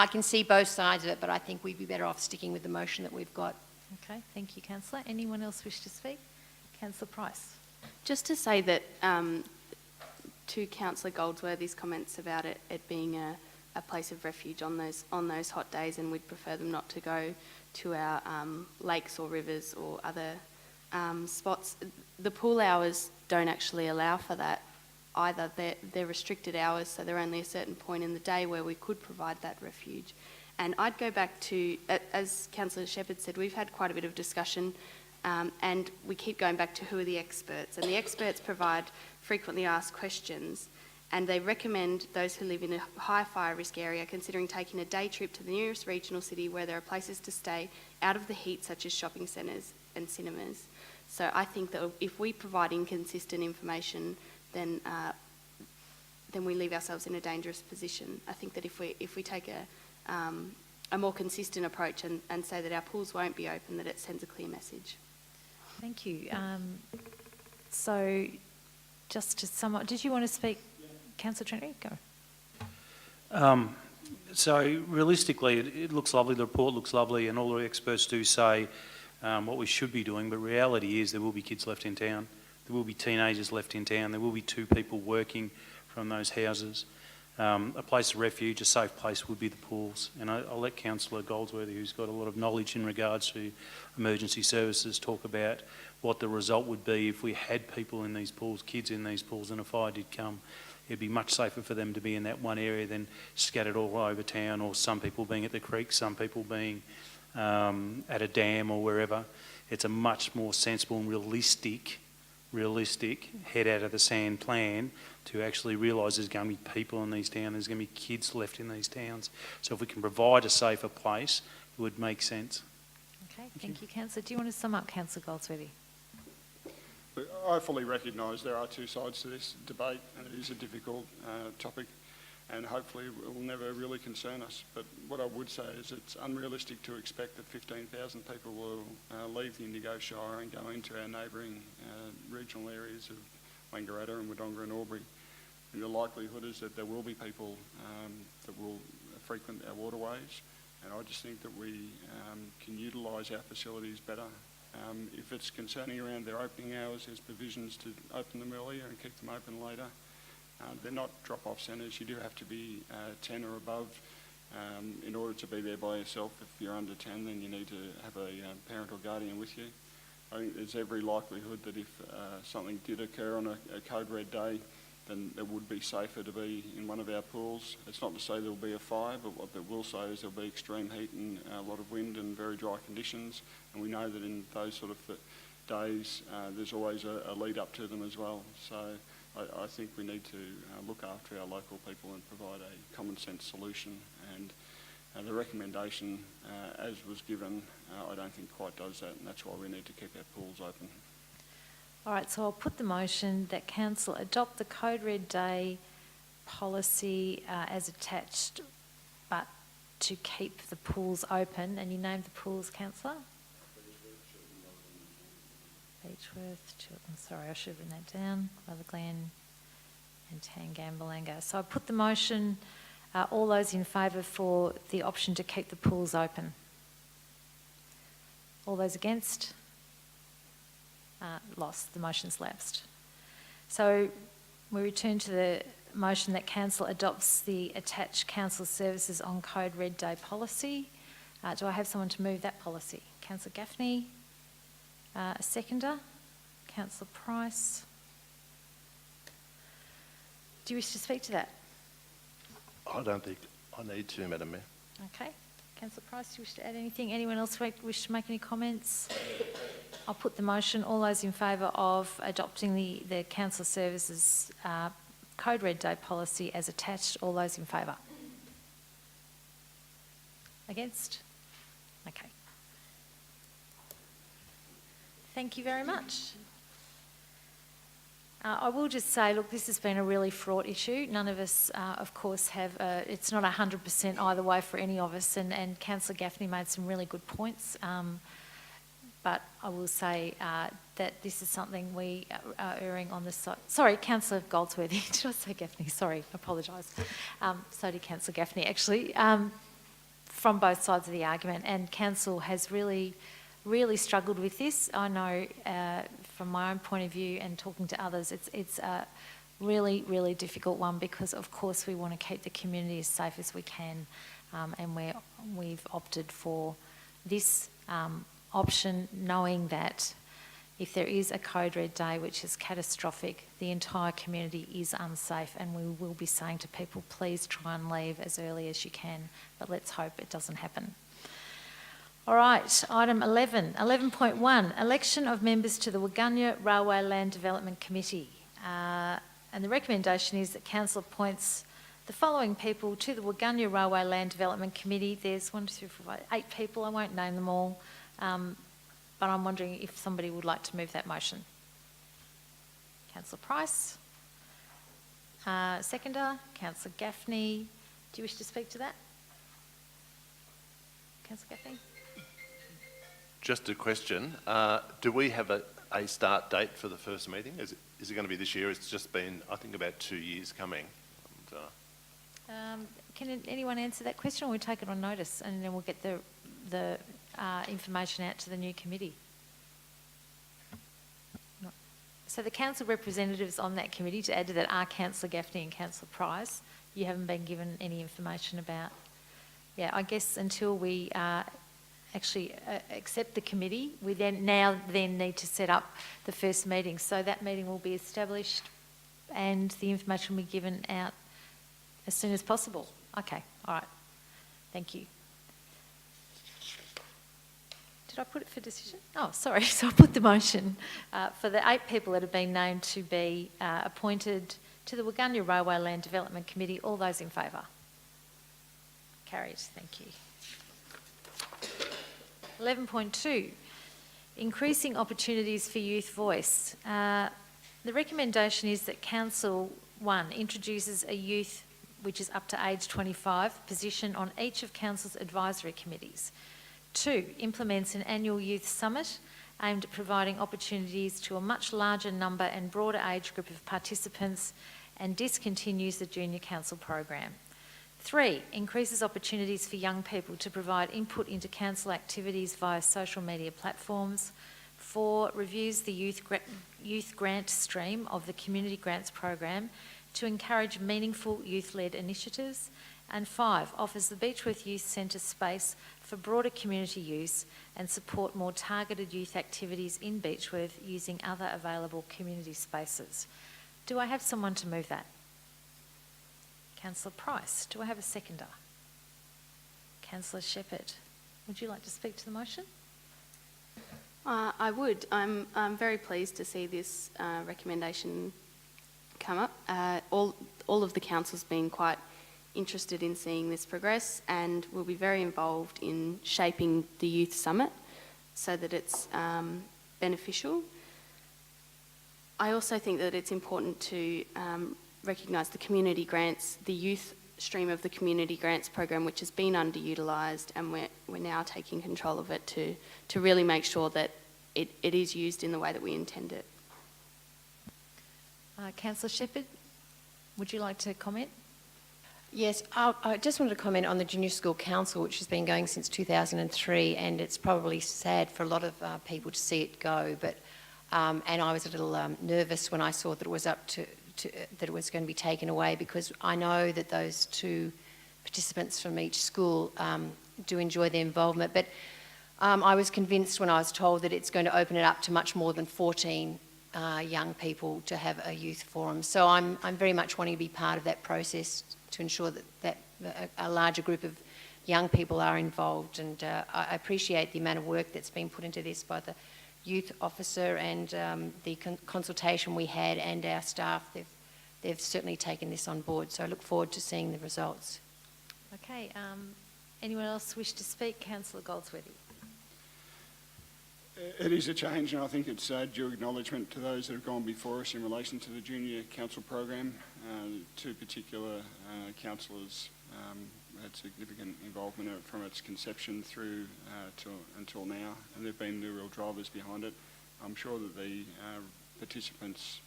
can see both sides of it, but I think we'd be better off sticking with the motion that we've got. Okay, thank you, Councillor. Anyone else wish to speak? Councillor Price. Just to say that to Councillor Goldsworthy's comments about it being a place of refuge on those hot days, and we'd prefer them not to go to our lakes or rivers or other spots. The pool hours don't actually allow for that either. They're restricted hours, so they're only a certain point in the day where we could provide that refuge. And I'd go back to, as Councillor Shepherd said, we've had quite a bit of discussion and we keep going back to who are the experts. And the experts provide frequently asked questions, and they recommend those who live in a high fire risk area considering taking a day trip to the nearest regional city where there are places to stay out of the heat, such as shopping centres and cinemas. So I think that if we provide inconsistent information, then we leave ourselves in a dangerous position. I think that if we take a more consistent approach and say that our pools won't be open, that it sends a clear message. Thank you. So just to sum up, did you want to speak, Councillor Trentry? Go. So realistically, it looks lovely, the report looks lovely, and all the experts do say what we should be doing, but reality is there will be kids left in town, there will be teenagers left in town, there will be 2 people working from those houses. A place of refuge, a safe place would be the pools. And I'll let Councillor Goldsworthy, who's got a lot of knowledge in regards to emergency services, talk about what the result would be if we had people in these pools, kids in these pools, and a fire did come. It'd be much safer for them to be in that one area than scattered all over town, or some people being at the creek, some people being at a dam or wherever. It's a much more sensible and realistic head out of the sand plan to actually realise there's going to be people in these towns, there's going to be kids left in these towns. So if we can provide a safer place, it would make sense. Okay, thank you, Councillor. Do you want to sum up, Councillor Goldsworthy? I fully recognise there are 2 sides to this debate, and it is a difficult topic, and hopefully it will never really concern us. But what I would say is it's unrealistic to expect that 15,000 people will leave the Indigo Shire and go into our neighbouring regional areas of Wangaratta and Wodonga and Albury. And the likelihood is that there will be people that will frequent our waterways, and I just think that we can utilise our facilities better. If it's concerning around their opening hours, there's provisions to open them earlier and keep them open later. They're not drop-off centres. You do have to be 10 or above In order to be there by yourself, if you're under 10, then you need to have a parent or guardian with you. I think there's every likelihood that if something did occur on a code red day, then it would be safer to be in one of our pools. It's not to say there'll be a fire, but what that will say is there'll be extreme heat and a lot of wind and very dry conditions. And we know that in those sort of days, there's always a lead up to them as well. So I think we need to look after our local people and provide a common sense solution. And the recommendation, as was given, I don't think quite does that, and that's why we need to keep our pools open. All right, so I'll put the motion that council adopt the Code Red Day policy as attached, but to keep the pools open. And you named the pools, councillor? Beechworth, Chiltern, sorry, I should have written that down. Rutherglen and Tangambalanga. So I put the motion, all those in favour for the option to keep the pools open. All those against? Lost. The motion's lapsed. So we return to the motion that council adopts the attached council services on Code Red Day policy. Do I have someone to move that policy? Councillor Gaffney. A seconder? Councillor Price. Do you wish to speak to that? I don't think I need to, Madam Mayor. Okay. Councillor Price, do you wish to add anything? Anyone else wish to make any comments? I'll put the motion. All those in favour of adopting the council services Code Red Day policy as attached, all those in favour? Against? Okay. Thank you very much. I will just say, look, this has been a really fraught issue. None of us, of course, have, it's not 100% either way for any of us, and Councillor Gaffney made some really good points. But I will say that this is something we are erring on the side. Sorry, Councillor Goldsworthy. Did I say Gaffney? Sorry, I apologise. So did Councillor Gaffney, actually, from both sides of the argument. And Council has really struggled with this. I know from my own point of view and talking to others, it's a really difficult one because, of course, we want to keep the community as safe as we can, and we've opted for this option, knowing that if there is a Code Red Day which is catastrophic, the entire community is unsafe, and we will be saying to people, please try and leave as early as you can, but let's hope it doesn't happen. All right, item 11, 11.1, election of members to the Waggunya Railway Land Development Committee. And the recommendation is that council appoints the following people to the Waggunya Railway Land Development Committee. There's 1, 2, 3, 4, 5, 8 people. I won't name them all, but I'm wondering if somebody would like to move that motion. Councillor Price. Seconder, Councillor Gaffney. Do you wish to speak to that? Councillor Gaffney? Just a question. Do we have a start date for the first meeting? Is it going to be this year? It's just been, I think, about 2 years coming. And, can anyone answer that question, or we'll take it on notice and then we'll get the information out to the new committee? No. So the council representatives on that committee, to add to that, are Councillor Gaffney and Councillor Price. You haven't been given any information about... Yeah, I guess until we actually accept the committee, we then need to set up the first meeting. So that meeting will be established and the information will be given out as soon as possible. Okay, all right. Thank you. Did I put it for decision? Oh, sorry. So I put the motion for the 8 people that have been named to be appointed to the Waggunya Railway Land Development Committee. All those in favour? Carried. Thank you. 11.2, increasing opportunities for youth voice. The recommendation is that Council, 1, introduces a youth, which is up to age 25, position on each of Council's advisory committees. 2, implements an annual youth summit aimed at providing opportunities to a much larger number and broader age group of participants, and discontinues the Junior Council program. 3, increases opportunities for young people to provide input into council activities via social media platforms. 4, reviews the youth grant stream of the Community Grants program to encourage meaningful youth-led initiatives. And 5, offers the Beechworth Youth Centre space for broader community use and support more targeted youth activities in Beechworth using other available community spaces. Do I have someone to move that? Councillor Price. Do I have a seconder? Councillor Shepherd. Would you like to speak to the motion? I would. I'm very pleased to see this recommendation come up. All of the council's been quite interested in seeing this progress, and will be very involved in shaping the Youth Summit so that it's beneficial. I also think that it's important to recognise the community grants, the youth stream of the community grants program, which has been underutilised, and we're now taking control of it to really make sure that it is used in the way that we intend it. Councillor Shepherd, would you like to comment? Yes, I just wanted to comment on the Junior School Council, which has been going since 2003, and it's probably sad for a lot of people to see it go. But and I was a little nervous when I saw that it was that it was going to be taken away, because I know that those 2 participants from each school do enjoy their involvement. But I was convinced when I was told that it's going to open it up to much more than 14 young people to have a youth forum. So I'm very much wanting to be part of that process to ensure that a larger group of young people are involved. And I appreciate the amount of work that's been put into this by the youth officer and the consultation we had, and our staff. They've certainly taken this on board. So I look forward to seeing the results. Okay. Anyone else wish to speak? Councillor Goldsworthy. It is a change, and I think it's due acknowledgement to those that have gone before us in relation to the Junior Council program. 2 particular councillors had significant involvement from its conception through until now, and they've been the real drivers behind it. I'm sure that the participants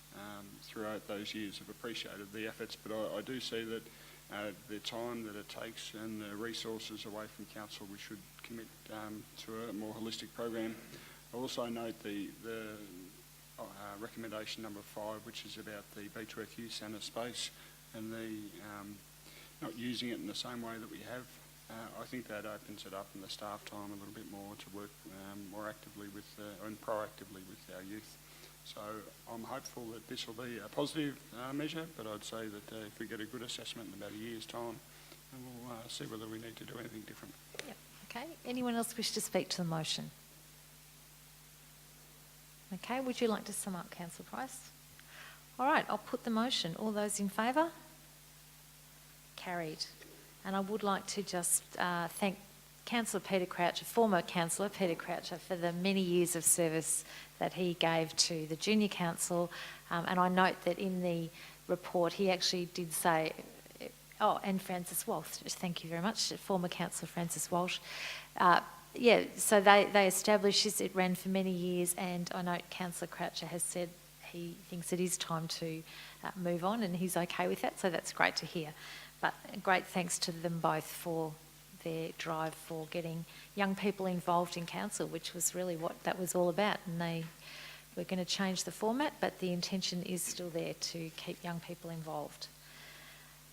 throughout those years have appreciated the efforts, but I do see that the time that it takes and the resources away from council, we should commit to a more holistic program. I also note the recommendation number 5, which is about the Beechworth Youth Centre space and the not using it in the same way that we have. I think that opens it up in the staff time a little bit more to work more actively with and proactively with our youth. So I'm hopeful that this will be a positive measure, but I'd say that if we get a good assessment in about a year's time, and we'll see whether we need to do anything different. Yep. Okay. Anyone else wish to speak to the motion? Okay. Would you like to sum up, Councillor Price? All right. I'll put the motion. All those in favour? Carried. And I would like to just thank Councillor Peter Croucher, former Councillor Peter Croucher, for the many years of service that he gave to the Junior Council. And I note that in the report he actually did say, and Francis Walsh, thank you very much, former Councillor Francis Walsh. Yeah, so they established this, it ran for many years, and I note Councillor Croucher has said he thinks it is time to move on, and he's okay with that, so that's great to hear. But great thanks to them both for their drive for getting young people involved in council, which was really what that was all about. And they were going to change the format, but the intention is still there to keep young people involved.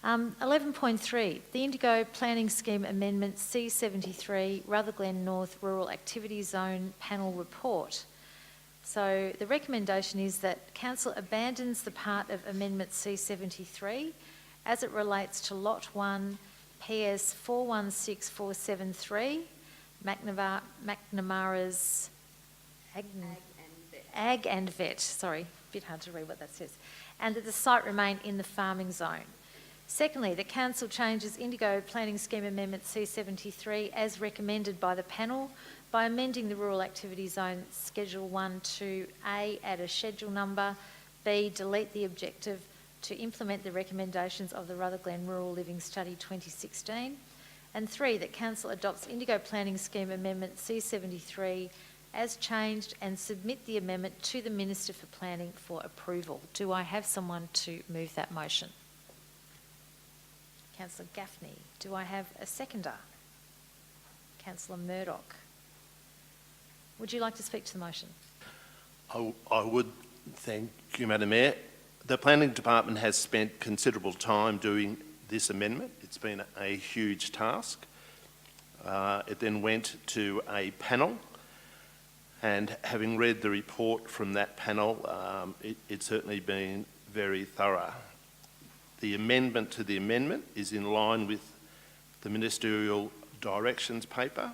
11.3, the Indigo Planning Scheme Amendment C73, Rutherglen North Rural Activity Zone Panel Report. So the recommendation is that Council abandons the part of Amendment C73 as it relates to Lot 1, PS 416473, McNamara's Ag and Vet, sorry, a bit hard to read what that says, and that the site remain in the farming zone. Secondly, the Council changes Indigo Planning Scheme Amendment C73 as recommended by the panel by amending the Rural Activity Zone Schedule 1 to A, add a schedule number, B, delete the objective to implement the recommendations of the Rutherglen Rural Living Study 2016, and 3, that Council adopts Indigo Planning Scheme Amendment C73 as changed and submit the amendment to the Minister for Planning for approval. Do I have someone to move that motion? Councillor Gaffney. Do I have a seconder? Councillor Murdoch. Would you like to speak to the motion? I would. Thank you, Madam Mayor. The Planning Department has spent considerable time doing this amendment. It's been a huge task. It then went to a panel, and having read the report from that panel, it's certainly been very thorough. The amendment to the amendment is in line with the ministerial directions paper.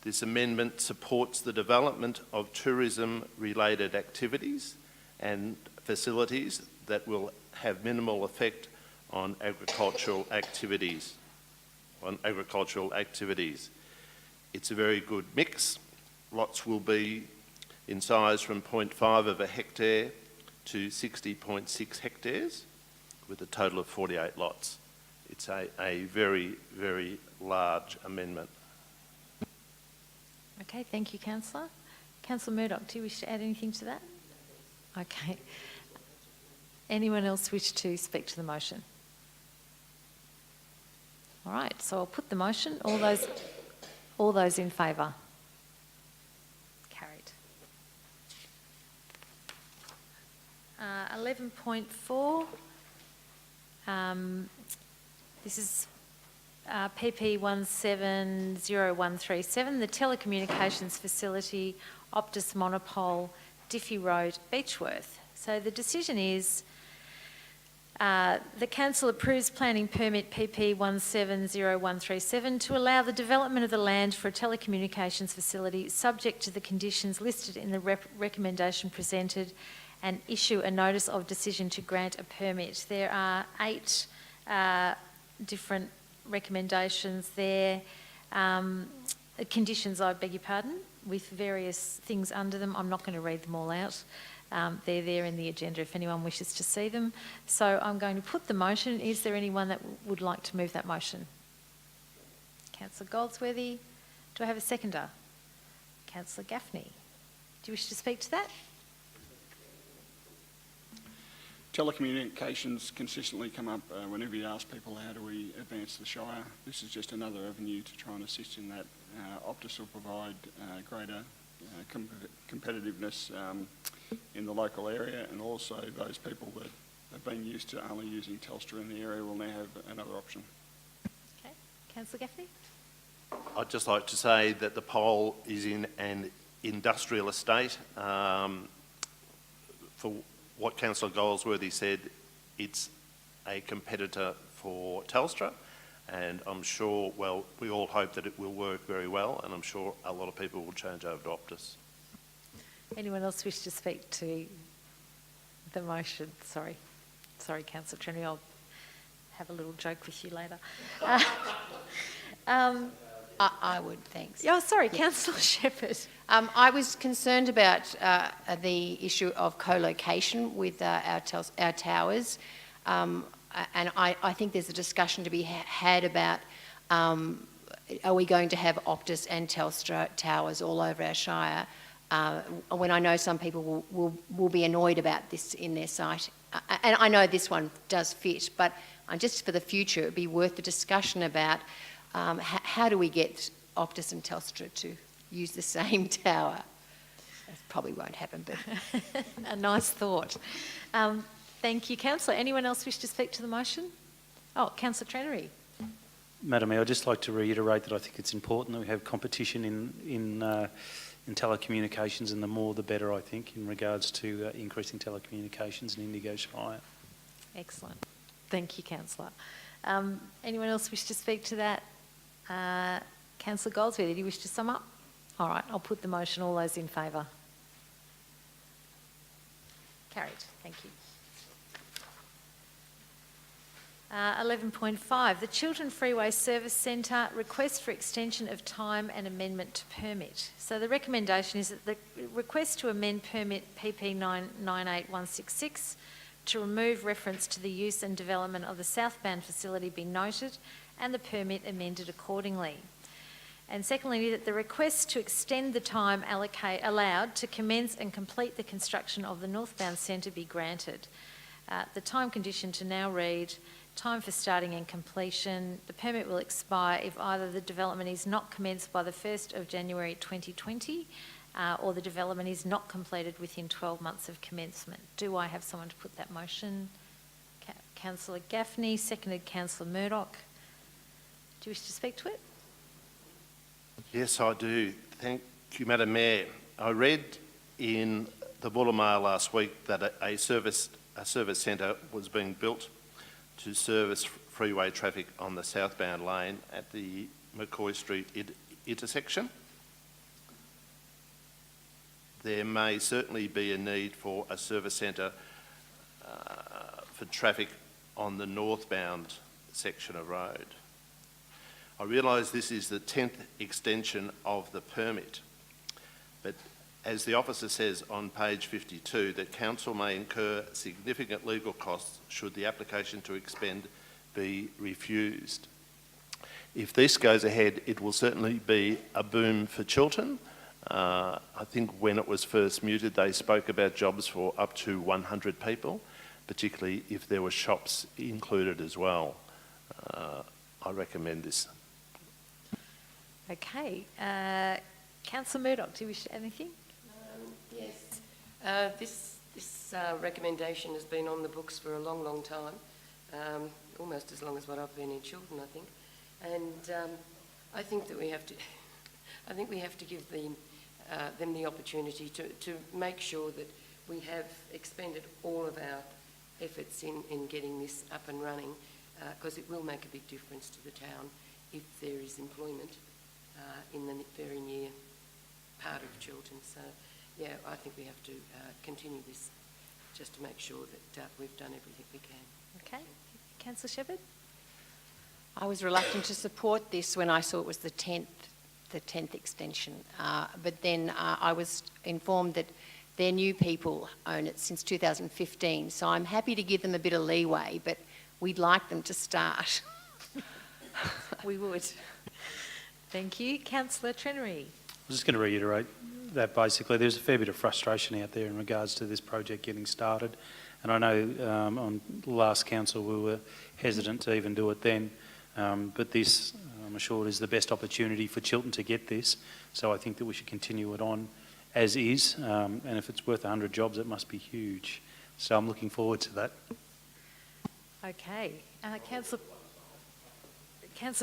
This amendment supports the development of tourism-related activities and facilities that will have minimal effect on agricultural activities. It's a very good mix. Lots will be in size from 0.5 of a hectare to 60.6 hectares, with a total of 48 lots. It's a very, very large amendment. Okay, thank you, Councillor. Councillor Murdoch, do you wish to add anything to that? Okay. Anyone else wish to speak to the motion? All right, so I'll put the motion. All those in favour? Carried. 11.4. This is PP 170137, the telecommunications facility, Optus Monopole, Diffie Road, Beechworth. So the decision is the council approves planning permit PP 170137 to allow the development of the land for a telecommunications facility subject to the conditions listed in the recommendation presented, and issue a notice of decision to grant a permit. There are 8 different recommendations there, conditions, I beg your pardon, with various things under them. I'm not going to read them all out. They're there in the agenda if anyone wishes to see them. So I'm going to put the motion. Is there anyone that would like to move that motion? Councillor Goldsworthy. Do I have a seconder? Councillor Gaffney. Do you wish to speak to that? Telecommunications consistently come up whenever you ask people how do we advance the Shire. This is just another avenue to try and assist in that. Optus will provide greater competitiveness in the local area, and also those people that have been used to only using Telstra in the area will now have another option. Okay. Councillor Gaffney? I'd just like to say that the pole is in an industrial estate. For what Councillor Goldsworthy said, it's a competitor for Telstra, and I'm sure, well, we all hope that it will work very well, and I'm sure a lot of people will change over to Optus. Anyone else wish to speak to the motion? Sorry, Councillor Trini, I'll have a little joke with you later. I would, thanks. Oh, sorry, Councillor Shepherd. I was concerned about the issue of co-location with our towers, and I think there's a discussion to be had about are we going to have Optus and Telstra towers all over our Shire, when I know some people will be annoyed about this in their site. And I know this one does fit, but just for the future, it would be worth the discussion about how do we get Optus and Telstra to use the same tower? That probably won't happen, but... A nice thought. Thank you, Councillor. Anyone else wish to speak to the motion? Oh, Councillor Trenery. Madam Mayor, I'd just like to reiterate that I think it's important that we have competition in telecommunications, and the more the better, I think, in regards to increasing telecommunications in Indigo Shire. Excellent. Thank you, Councillor. Anyone else wish to speak to that? Councillor Goldsworthy, do you wish to sum up? All right, I'll put the motion. All those in favour? Carried. Thank you. 11.5, the Chiltern Freeway Service Centre request for extension of time and amendment to permit. So the recommendation is that the request to amend permit PP 998166 to remove reference to the use and development of the southbound facility be noted and the permit amended accordingly. And secondly, that the request to extend the time allowed to commence and complete the construction of the northbound centre be granted. The time condition to now read, time for starting and completion. The permit will expire if either the development is not commenced by the 1st of January 2020 or the development is not completed within 12 months of commencement. Do I have someone to put that motion? Councillor Gaffney, seconded Councillor Murdoch. Do you wish to speak to it? Yes, I do. Thank you, Madam Mayor. I read in the Buller Mail last week that a service centre was being built to service freeway traffic on the southbound lane at the McCoy Street intersection. There may certainly be a need for a service centre for traffic on the northbound section of road. I realise this is the 10th extension of the permit, but as the officer says on page 52, that council may incur significant legal costs should the application to expend be refused. If this goes ahead, it will certainly be a boom for Chiltern. I think when it was first mooted, they spoke about jobs for up to 100 people, particularly if there were shops included as well. I recommend this. Okay. Councillor Murdoch, do you wish to add anything? Yes. This recommendation has been on the books for a long, long time, almost as long as what I've been in Chiltern, I think. And I think that we have to, I think we have to give them the opportunity to make sure that we have expended all of our efforts in getting this up and running, because it will make a big difference to the town if there is employment in the very near part of Chiltern. So, yeah, I think we have to continue this just to make sure that we've done everything we can. Okay. Councillor Shepherd? I was reluctant to support this when I saw it was the 10th extension, but then I was informed that their new people own it since 2015, so I'm happy to give them a bit of leeway, but we'd like them to start. We would. Thank you. Councillor Trenery. I'm just going to reiterate that basically there's a fair bit of frustration out there in regards to this project getting started, and I know on the last council we were hesitant to even do it then, but this, I'm assured, is the best opportunity for Chiltern to get this, so I think that we should continue it on as is, and if it's worth 100 jobs, it must be huge. So I'm looking forward to that. Okay. Councillor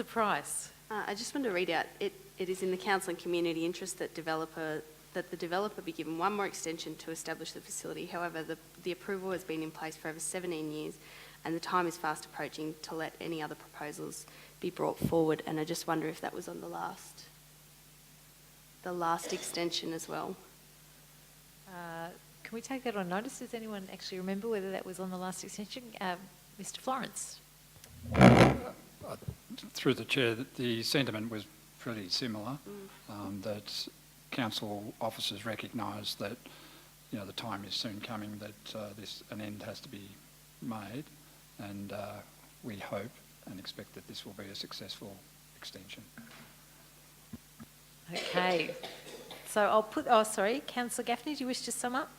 Price. I just want to read out, it is in the council and community interest that the developer be given one more extension to establish the facility. However, the approval has been in place for over 17 years and the time is fast approaching to let any other proposals be brought forward, and I just wonder if that was on the last extension as well. Can we take that on notice? Does anyone actually remember whether that was on the last extension? Mr. Florence. Through the chair, the sentiment was pretty similar, that council officers recognise that, you know, the time is soon coming that an end has to be made, and we hope and expect that this will be a successful extension. Okay. So I'll put, Councillor Gaffney, do you wish to sum up?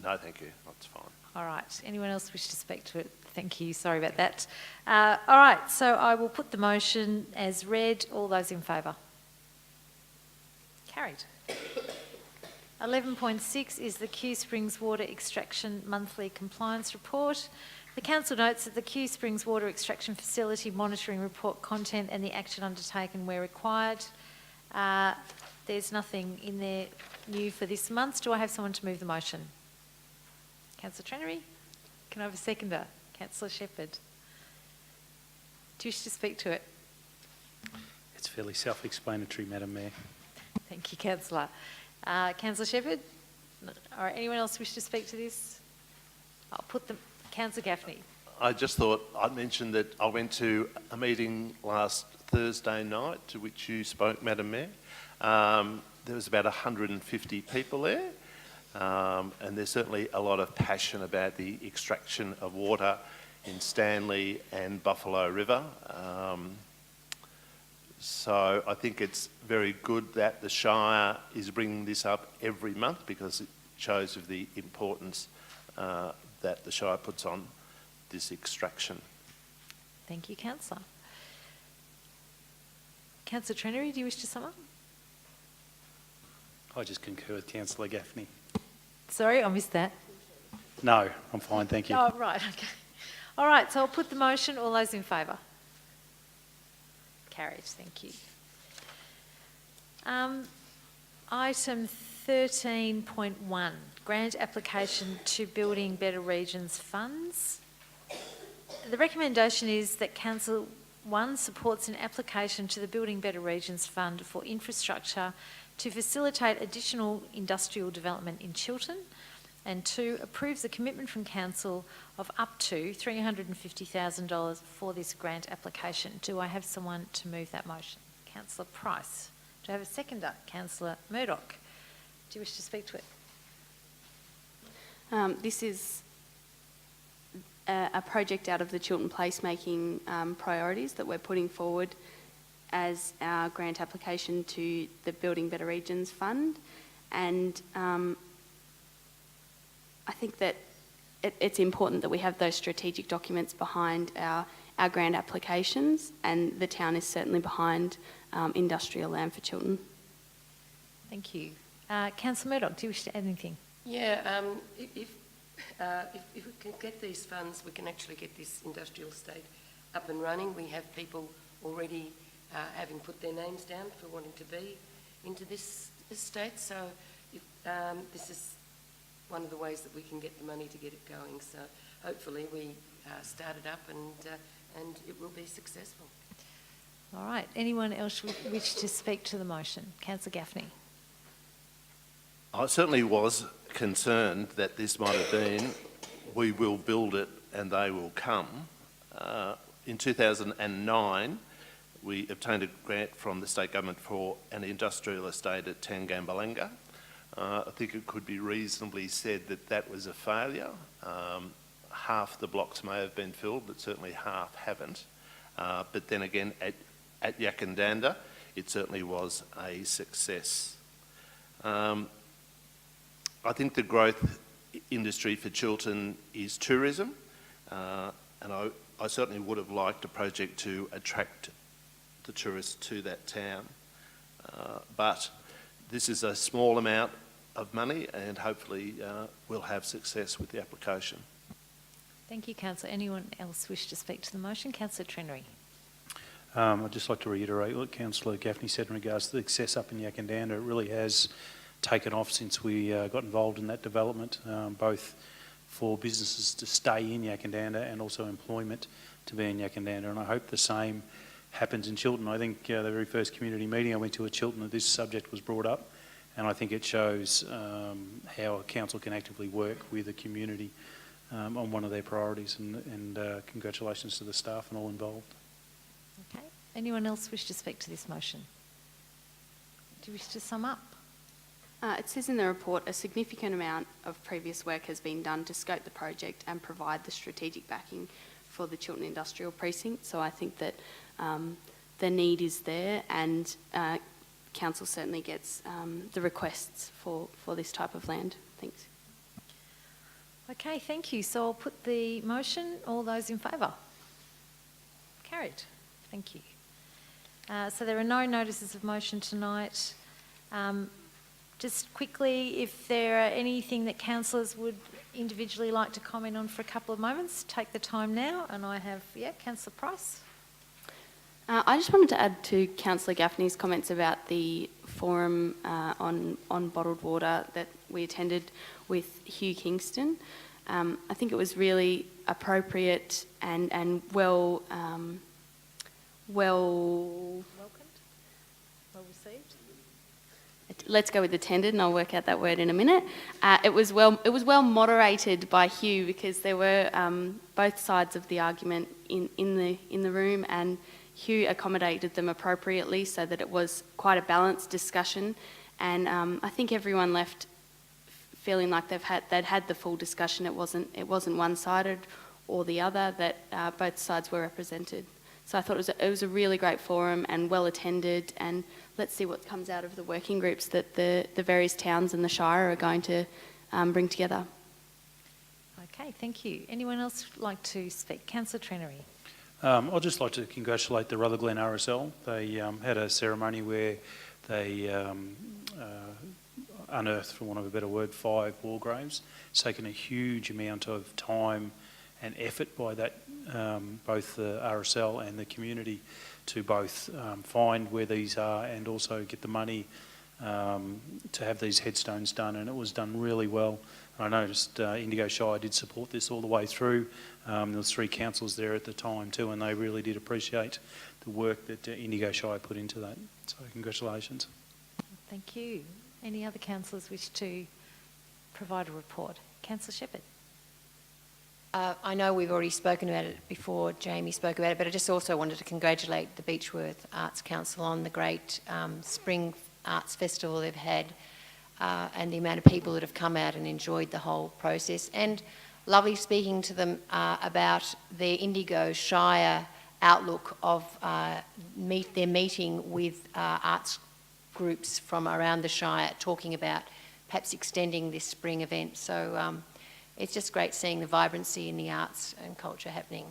No, thank you. That's fine. All right. Anyone else wish to speak to it? Thank you. Sorry about that. All right. So I will put the motion as read. All those in favour? Carried. 11.6 is the Q Springs Water Extraction Monthly Compliance Report. The Council notes that the Q Springs Water Extraction Facility Monitoring Report content and the action undertaken where required. There's nothing in there new for this month. Do I have someone to move the motion? Councillor Trenery? Can I have a seconder? Councillor Shepherd? Do you wish to speak to it? It's fairly self-explanatory, Madam Mayor. Thank you, Councillor. Councillor Shepherd? All right, anyone else wish to speak to this? I'll put them. Councillor Gaffney. I just thought I'd mention that I went to a meeting last Thursday night to which you spoke, Madam Mayor. There was about 150 people there, and there's certainly a lot of passion about the extraction of water in Stanley and Buffalo River. So I think it's very good that the Shire is bringing this up every month, because it shows of the importance that the Shire puts on this extraction. Thank you, Councillor. Councillor Trenery, do you wish to sum up? I just concur with Councillor Gaffney. Sorry, I missed that. No, I'm fine, thank you. Oh, right, okay. All right, so I'll put the motion. All those in favour? Carried, thank you. Item 13.1, grant application to Building Better Regions funds. The recommendation is that Council 1 supports an application to the Building Better Regions Fund for infrastructure to facilitate additional industrial development in Chiltern, and 2, approves a commitment from Council of up to $350,000 for this grant application. Do I have someone to move that motion? Councillor Price. Do I have a seconder? Councillor Murdoch. Do you wish to speak to it? This is a project out of the Chiltern placemaking priorities that we're putting forward as our grant application to the Building Better Regions Fund, and I think that it's important that we have those strategic documents behind our grant applications, and the town is certainly behind industrial land for Chiltern. Thank you. Councillor Murdoch, do you wish to add anything? Yeah, if we can get these funds, we can actually get this industrial estate up and running. We have people already having put their names down for wanting to be into this estate, so if, this is one of the ways that we can get the money to get it going. So hopefully we start it up and it will be successful. All right. Anyone else wish to speak to the motion? Councillor Gaffney. I certainly was concerned that this might have been, we will build it and they will come. In 2009, we obtained a grant from the state government for an industrial estate at Tangambalanga. I think it could be reasonably said that that was a failure. Half the blocks may have been filled, but certainly half haven't. But then again, at Yakandanda, it certainly was a success. I think the growth industry for Chiltern is tourism, and I certainly would have liked a project to attract the tourists to that town. But this is a small amount of money, and hopefully we'll have success with the application. Thank you, Councillor. Anyone else wish to speak to the motion? Councillor Trenery. I'd just like to reiterate what Councillor Gaffney said in regards to the success up in Yakandanda. It really has taken off since we got involved in that development, both for businesses to stay in Yakandanda and also employment to be in Yakandanda. And I hope the same happens in Chiltern. I think the very first community meeting I went to at Chiltern, this subject was brought up, and I think it shows how a council can actively work with a community on one of their priorities, and congratulations to the staff and all involved. Okay. Anyone else wish to speak to this motion? Do you wish to sum up? It says in the report, a significant amount of previous work has been done to scope the project and provide the strategic backing for the Chiltern Industrial Precinct. So I think that the need is there, and council certainly gets the requests for this type of land. Thanks. Okay, thank you. So I'll put the motion. All those in favour? Carried. Thank you. So there are no notices of motion tonight. Just quickly, if there are anything that councillors would individually like to comment on for a couple of moments, take the time now. And I have, Councillor Price. I just wanted to add to Councillor Gaffney's comments about the forum on bottled water that we attended with Hugh Kingston. I think it was really appropriate and well welcomed, well received. Let's go with attended, and I'll work out that word in a minute. It was well moderated by Hugh, because there were both sides of the argument in the room, and Hugh accommodated them appropriately so that it was quite a balanced discussion. And I think everyone left feeling like they'd had the full discussion. It wasn't one-sided or the other, that both sides were represented. So I thought it was a really great forum and well attended, and let's see what comes out of the working groups that the various towns in the Shire are going to bring together. Okay, thank you. Anyone else like to speak? Councillor Trenery. I'd just like to congratulate the Rutherglen RSL. They had a ceremony where they unearthed, for want of a better word, 5 war graves. It's taken a huge amount of time and effort by that, both the RSL and the community to both find where these are and also get the money to have these headstones done, and it was done really well. I noticed Indigo Shire did support this all the way through. There was 3 councils there at the time too, and they really did appreciate the work that Indigo Shire put into that. So congratulations. Thank you. Any other councillors wish to provide a report? Councillor Shepherd. I know we've already spoken about it before, Jamie spoke about it, but I just also wanted to congratulate the Beechworth Arts Council on the great Spring Arts Festival they've had and the amount of people that have come out and enjoyed the whole process. And lovely speaking to them about their Indigo Shire outlook of their meeting with arts groups from around the Shire, talking about perhaps extending this spring event. So it's just great seeing the vibrancy in the arts and culture happening.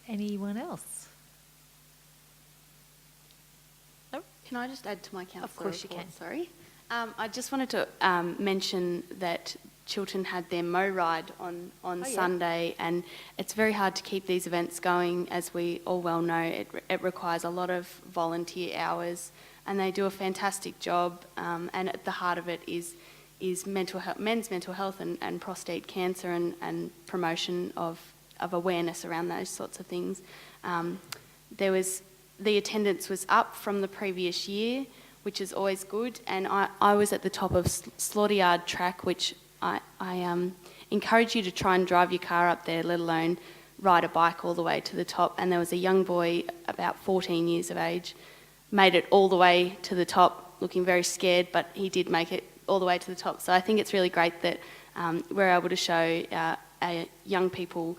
Anyone else? No? Can I just add to my council Of course report? you can. Sorry. I just wanted to mention that Chiltern had their Mow Ride on Sunday, and it's very hard to keep these events going, as we all well know. It requires a lot of volunteer hours, and they do a fantastic job, and at the heart of it is mental health, men's mental health and prostate cancer and promotion of awareness around those sorts of things. The attendance was up from the previous year, which is always good, and I was at the top of Slaughter Track, which I encourage you to try and drive your car up there, let alone ride a bike all the way to the top. And there was a young boy, about 14 years of age, made it all the way to the top, looking very scared, but he did make it all the way to the top. So I think it's really great that we're able to show young people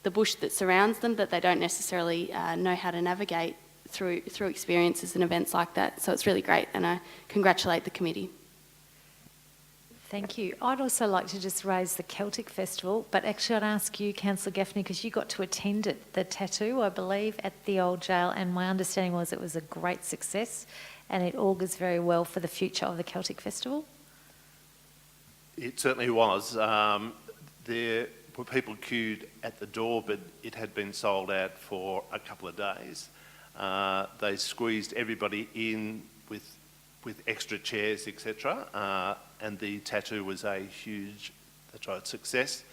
the bush that surrounds them, that they don't necessarily know how to navigate through experiences and events like that. So it's really great, and I congratulate the committee. Thank you. I'd also like to just raise the Celtic Festival, but actually I'd ask you, Councillor Gaffney, because you got to attend it, the tattoo, I believe, at the old jail, and my understanding was it was a great success and it augurs very well for the future of the Celtic Festival. It certainly was. There were people queued at the door, but it had been sold out for a couple of days. They squeezed everybody in with extra chairs, etc. And the tattoo was a huge, success.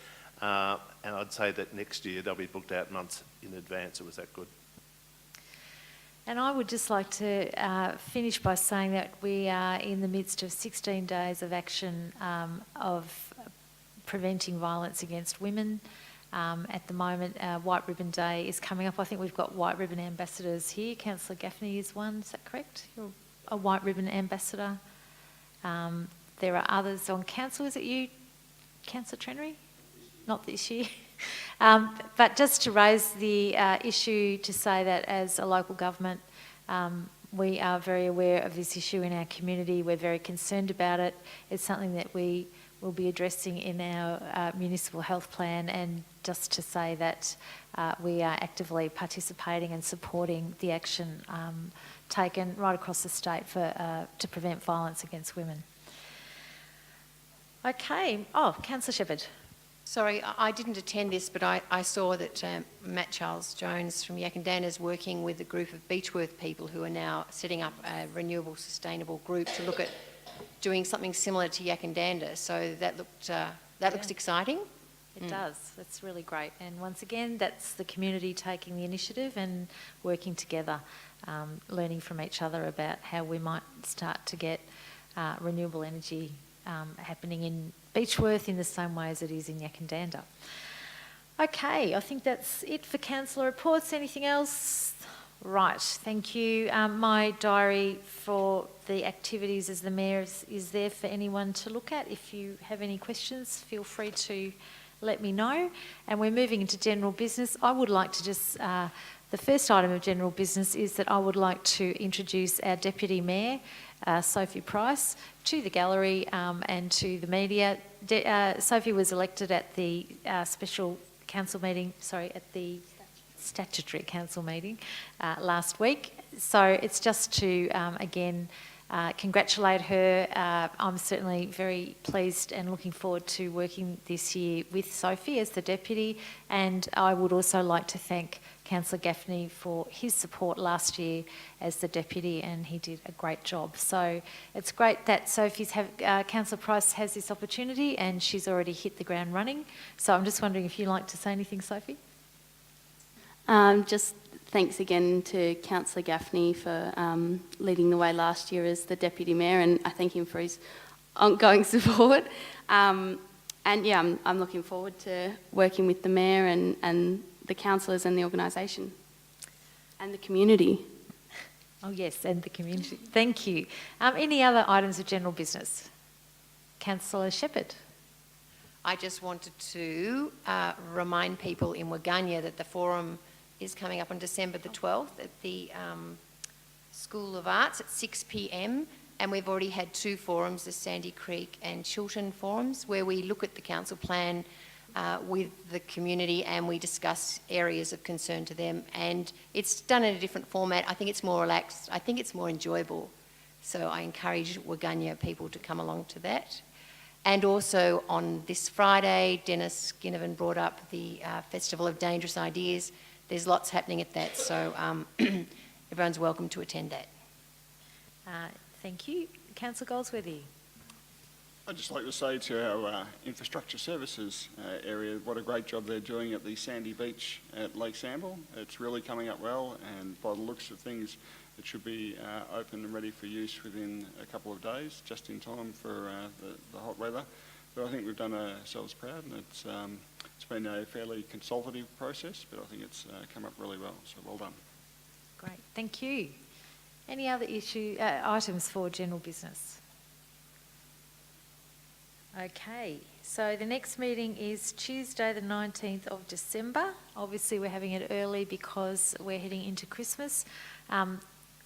And I'd say that next year they'll be booked out months in advance. It was that good. And I would just like to finish by saying that we are in the midst of 16 days of action of preventing violence against women. At the moment, White Ribbon Day is coming up. I think we've got White Ribbon ambassadors here. Councillor Gaffney is one, is that correct? You're a White Ribbon ambassador. There are others on council. Is it you, Councillor Trennery? Not this year. But just to raise the issue, to say that as a local government, we are very aware of this issue in our community. We're very concerned about it. It's something that we will be addressing in our municipal health plan, and just to say that we are actively participating and supporting the action taken right across the state to prevent violence against women. Okay. Oh, Councillor Shepherd. Sorry, I didn't attend this, but I saw that Matt Charles Jones from Yakandana is working with a group of Beechworth people who are now setting up a renewable, sustainable group to look at doing something similar to Yakandana. So that looks exciting. It does. That's really great. And once again, that's the community taking the initiative and working together, learning from each other about how we might start to get renewable energy happening in Beechworth in the same way as it is in Yakandana. Okay, I think that's it for councillor reports. Anything else? Right, thank you. My diary for the activities as the Mayor is there for anyone to look at. If you have any questions, feel free to let me know. And we're moving into general business. I would like to just, the first item of general business is that I would like to introduce our Deputy Mayor, Sophie Price, to the gallery and to the media. Sophie was elected at the special council meeting, at the statutory council meeting last week. So it's just to, again, congratulate her. I'm certainly very pleased and looking forward to working this year with Sophie as the Deputy, and I would also like to thank Councillor Gaffney for his support last year as the Deputy, and he did a great job. So it's great that Councillor Price has this opportunity and she's already hit the ground running. So I'm just wondering if you'd like to say anything, Sophie? Just thanks again to Councillor Gaffney for leading the way last year as the Deputy Mayor, and I thank him for his ongoing support. And yeah, I'm looking forward to working with the Mayor and the councillors and the organisation and the community. Oh yes, and the community. Thank you. Any other items of general business? Councillor Shepherd. I just wanted to remind people in Waganya that the forum is coming up on December the 12th at the School of Arts at 6 p.m, and we've already had 2 forums, the Sandy Creek and Chiltern forums, where we look at the council plan with the community and we discuss areas of concern to them, and it's done in a different format. I think it's more relaxed, I think it's more enjoyable, so I encourage Waganya people to come along to that. And also on this Friday, Dennis Ginnivan brought up the Festival of Dangerous Ideas. There's lots happening at that, so everyone's welcome to attend that. Thank you. Councillor Goldsworthy. I'd just like to say to our infrastructure services area, what a great job they're doing at the Sandy Beach at Lake Sample. It's really coming up well, and by the looks of things, it should be open and ready for use within a couple of days, just in time for the hot weather. But I think we've done ourselves proud, and it's been a fairly consultative process, but I think it's come up really well, so well done. Great, thank you. Any other items for general business? Okay, so the next meeting is Tuesday the 19th of December. Obviously we're having it early because we're heading into Christmas.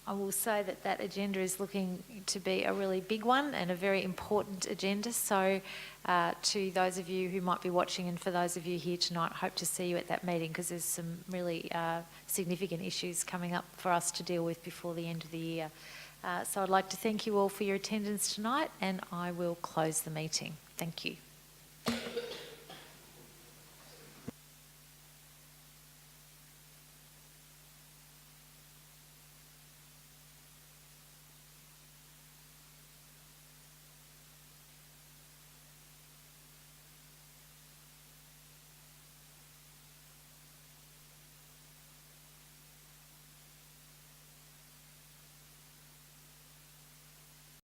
I will say that that agenda is looking to be a really big one and a very important agenda. So to those of you who might be watching and for those of you here tonight, hope to see you at that meeting because there's some really significant issues coming up for us to deal with before the end of the year. So I'd like to thank you all for your attendance tonight, and I will close the meeting. Thank you.